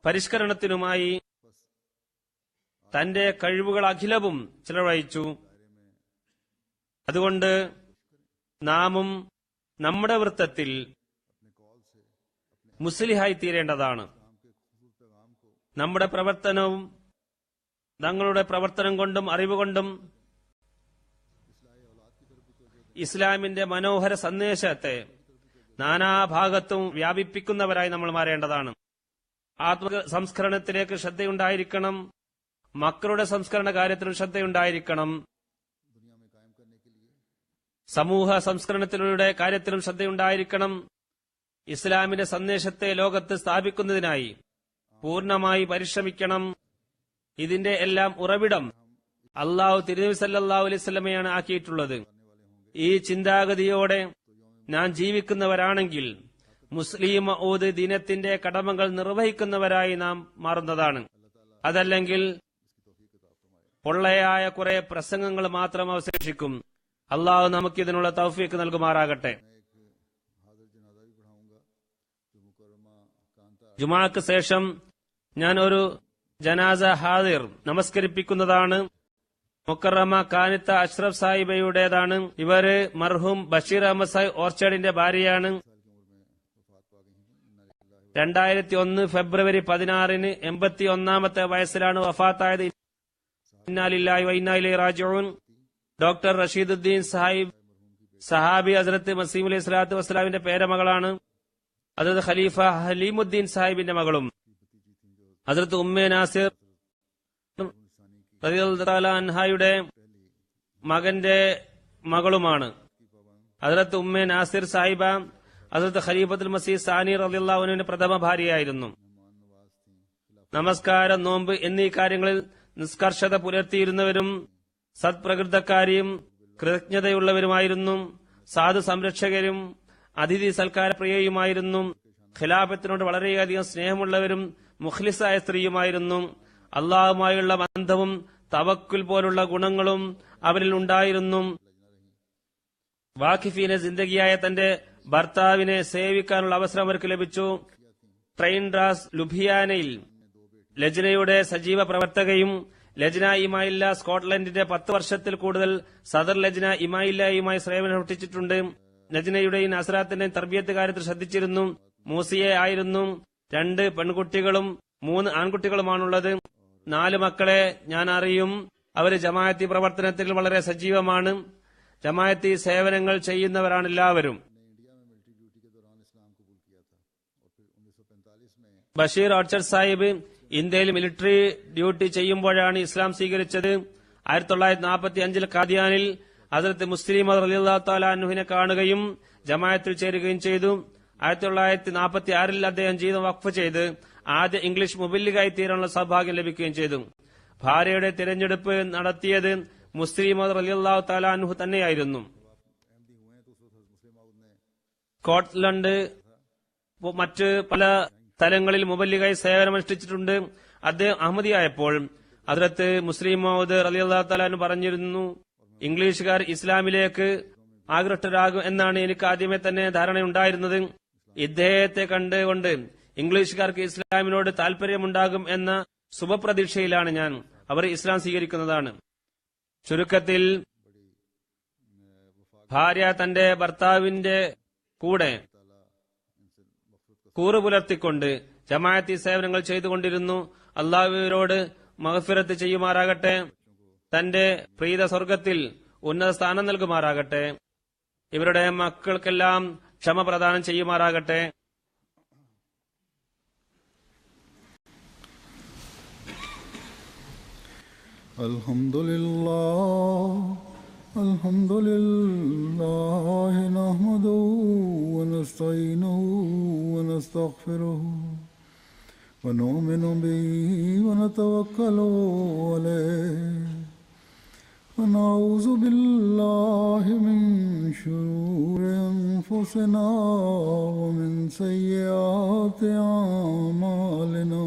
പരിഷ്കരണത്തിനുമായി തന്റെ കഴിവുകൾ അഖിലവും ചിലവഴിച്ചു. അതുകൊണ്ട് നാമും നമ്മുടെ വൃത്തത്തിൽ മുസ്ലിഹായി തീരേണ്ടതാണ്. നമ്മുടെ പ്രവർത്തനവും തങ്ങളുടെ പ്രവർത്തനം കൊണ്ടും അറിവുകൊണ്ടും ഇസ്ലാമിന്റെ മനോഹര സന്ദേശത്തെ നാനാഭാഗത്തും വ്യാപിപ്പിക്കുന്നവരായി നമ്മൾ മാറേണ്ടതാണ്. ആത്മ സംസ്കരണത്തിലേക്ക് ശ്രദ്ധയുണ്ടായിരിക്കണം. മക്കളുടെ സംസ്കരണ കാര്യത്തിലും ശ്രദ്ധയുണ്ടായിരിക്കണം. സമൂഹ സംസ്കരണത്തിലൂടെ കാര്യത്തിലും ശ്രദ്ധയുണ്ടായിരിക്കണം. ഇസ്ലാമിന്റെ സന്ദേശത്തെ ലോകത്ത് സ്ഥാപിക്കുന്നതിനായി പൂർണ്ണമായി പരിശ്രമിക്കണം. ഇതിന്റെ എല്ലാം ഉറവിടം അള്ളാഹു തിരുനബി സല്ലല്ലാഹു അലൈഹി വസല്ലമയാണ് ആക്കിയിട്ടുള്ളത്. ഈ ചിന്താഗതിയോടെ നാം ജീവിക്കുന്നവരാണെങ്കിൽ മുസ്ലിം മൗദ് ദിനത്തിന്റെ കടമകൾ നിർവഹിക്കുന്നവരായി നാം മാറുന്നതാണ്. അതല്ലെങ്കിൽ പൊള്ളയായ കുറെ പ്രസംഗങ്ങൾ മാത്രം അവശേഷിക്കും. അള്ളാഹു നമുക്കിതിനുള്ള തൗഫീഖ് നൽകുമാറാകട്ടെ. ജുമാക്ക് ശേഷം ഞാൻ ഒരു ജനാസ ഹാദിർ നമസ്കരിപ്പിക്കുന്നതാണ്. മുക്കറമ കാനിത്ത അഷ്റഫ് സാഹിബയുടേതാണ്. ഇവര് മർഹൂം ബഷീർ അഹമ്മദ് സാഹിബ് ഓർച്ചാഡിന്റെ ഭാര്യയാണ്. 2001 ഫെബ്രുവരി 16 81 വയസ്സിലാണ് വഫാത്തായത്. ഇന്നാ ലില്ലാഹി വ ഇന്നാ ഇലൈഹി റാജിഊൻ. ഡോക്ടർ റഷീദുദ്ദീൻ സാഹിബ് സഹാബി ഹസ്രത്ത് മസീഹ് അലൈഹി സ്വലാത്തു വസ്സലാമിന്റെ പേരമകളാണ്. ഹസ്രത്ത് ഖലീഫ ഹലീമുദ്ദീൻ സാഹിബിന്റെ മകളും ഹസ്രത്ത് ഉമ്മേ നാസിർ റളിയല്ലാഹു തആല അൻഹയുടെ മകന്റെ മകളുമാണ്. ഹസ്രത്ത് ഉമ്മേ നാസിർ സാഹിബ ഹസ്രത്ത് ഖലീഫത്തുൽ മസീഹ് സാനി റളിയല്ലാഹു അൻഹുവിന്റെ പ്രഥമ ഭാര്യയായിരുന്നു. നമസ്കാരം, നോമ്പ് എന്നീ കാര്യങ്ങളിൽ നിഷ്കർഷത പുലർത്തിയിരുന്നവരും സത്പ്രകൃതക്കാരിയും കൃതജ്ഞതയുള്ളവരുമായിരുന്നു. സാധു സംരക്ഷകരും അതിഥി സൽക്കാരപ്രിയയുമായിരുന്നു. ഖിലാഫത്തിനോട് വളരെയധികം സ്നേഹമുള്ളവരും മുഖ്ലിസായ സ്ത്രീയുമായിരുന്നു. അള്ളാഹുമായുള്ള ബന്ധവും തവക്കുൽ പോലുള്ള ഗുണങ്ങളും അവരിൽ ഉണ്ടായിരുന്നു. വാഖിഫീനെ ജിന്ദഗിയായ തന്റെ ഭർത്താവിനെ സേവിക്കാനുള്ള അവസരം അവർക്ക് ലഭിച്ചു. ട്രെയിൻ റാസ് ലുധിയാനയിൽ ലജ്നയുടെ സജീവ പ്രവർത്തകയും ലജ്ന ഇമായില്ല സ്കോട്ട്ലൻഡിന്റെ 10 വർഷത്തിൽ കൂടുതൽ സദർ ലജ്ന ഇമായില്ലയുമായി സേവനമനുഷ്ഠിച്ചിട്ടുണ്ട്. ലജ്നയുടെയും നസ്രാത്തിന്റെയും തർബിയത്ത് കാര്യത്തിൽ ശ്രദ്ധിച്ചിരുന്നു. മൂസിയെ ആയിരുന്നു. 2 പെൺകുട്ടികളും 3 ആൺകുട്ടികളുമാണുള്ളത്. 4 മക്കളെ ഞാൻ അറിയും. അവര് ജമാഅത്തി പ്രവർത്തനത്തിൽ വളരെ സജീവമാണ്. ജമാഅത്തി സേവനങ്ങൾ ചെയ്യുന്നവരാണ് എല്ലാവരും. ബഷീർ ഓർച്ചഡ് സാഹിബ് ഇന്ത്യയിൽ മിലിറ്ററി ഡ്യൂട്ടി ചെയ്യുമ്പോഴാണ് ഇസ്ലാം സ്വീകരിച്ചത്. 1945 ഖാദിയാനിൽ ഹസ്രത്ത് മുസ്ലിം റളിയല്ലാഹു തആല അൻഹുവിനെ കാണുകയും ജമാഅത്തിൽ ചേരുകയും ചെയ്തു. 1946 അദ്ദേഹം ജീവിതം വഖഫ് ചെയ്ത് ആദ്യ ഇംഗ്ലീഷ് മുബല്ലിഗായി തീരാനുള്ള സൗഭാഗ്യം ലഭിക്കുകയും ചെയ്തു. ഭാര്യയുടെ തിരഞ്ഞെടുപ്പ് നടത്തിയത് മുസ്ലിം റളിയല്ലാഹു തആല അൻഹു തന്നെയായിരുന്നു. സ്കോട്ട്ലൻഡ് മറ്റ് പല സ്ഥലങ്ങളിൽ മുബല്ലിഗായി സേവനമനുഷ്ഠിച്ചിട്ടുണ്ട്. അദ്ദേഹം അഹമ്മദിയായപ്പോൾ ഹദ്രത്ത് മുസ്ലിം മൗദ് റളിയല്ലാഹു തആല അൻഹു പറഞ്ഞിരുന്നു, ഇംഗ്ലീഷുകാർ ഇസ്ലാമിലേക്ക് ആകൃഷ്ടരാകും എന്നാണ് എനിക്ക് ആദ്യമേ തന്നെ ധാരണയുണ്ടായിരുന്നത്. ഇദ്ദേഹത്തെ കണ്ടുകൊണ്ട് ഇംഗ്ലീഷുകാർക്ക് ഇസ്ലാമിനോട് താൽപര്യമുണ്ടാകും എന്ന ശുഭപ്രതീക്ഷയിലാണ് ഞാൻ. അവർ ഇസ്ലാം സ്വീകരിക്കുന്നതാണ്. ചുരുക്കത്തിൽ ഭാര്യ തന്റെ ഭർത്താവിന്റെ കൂടെ കൂറ് പുലർത്തിക്കൊണ്ട് ജമാഅത്തി സേവനങ്ങൾ ചെയ്തുകൊണ്ടിരുന്നു. അള്ളാഹുവിനോട് മഗ്ഫിറത്ത് ചെയ്യുമാറാകട്ടെ. തന്റെ പ്രീത സ്വർഗത്തിൽ ഉന്നത സ്ഥാനം നൽകുമാറാകട്ടെ. ഇവരുടെ മക്കൾക്കെല്ലാം ക്ഷമ പ്രദാനം ചെയ്യുമാറാകട്ടെ. അൽഹംദുലില്ലാഹി നഹ്മദുഹു വനസ്തഈനുഹു വനസ്തഗ്ഫിറുഹു വനുഅ്മിനു ബിഹി വനതവക്കലു അലൈഹി വനഊദു ബില്ലാഹി മിൻ ശുറൂരി അൻഫുസിനാ വമിൻ സയ്യിആതി അഅ്മാലിനാ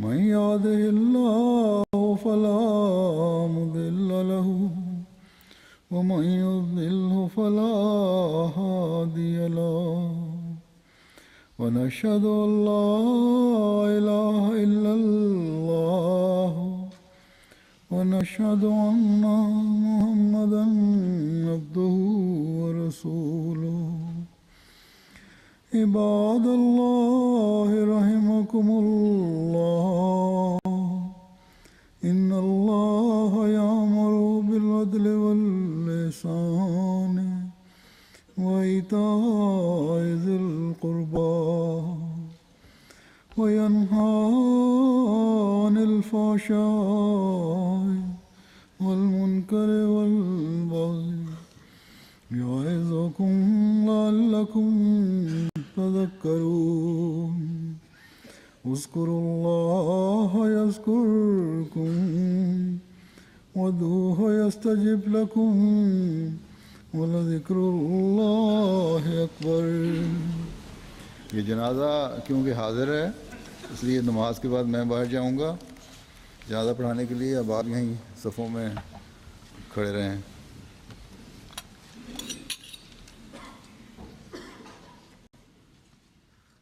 من يهده الله فلا مضل له ومن يضلله فلا هادي له ونشهد أن لا إله إلا الله ونشهد أن محمدا عبده ورسوله عباد الله رحمكم الله إن الله يأمر بالعدل والإحسان وإيتاء ذي القربى وينهى عن الفحشاء والمنكر والبغي يعظكم لعلكم تذكرون اذكروا الله يذكركم وادعوه يستجب لكم ولذكر الله أكبر. ये जनाजा क्योंकि हाजिर है इसलिए नमाज के बाद मैं बाहर जाऊंगा। जनाजा पढ़ाने के लिए अब आप यहीं सफ़ों में खड़े रहें।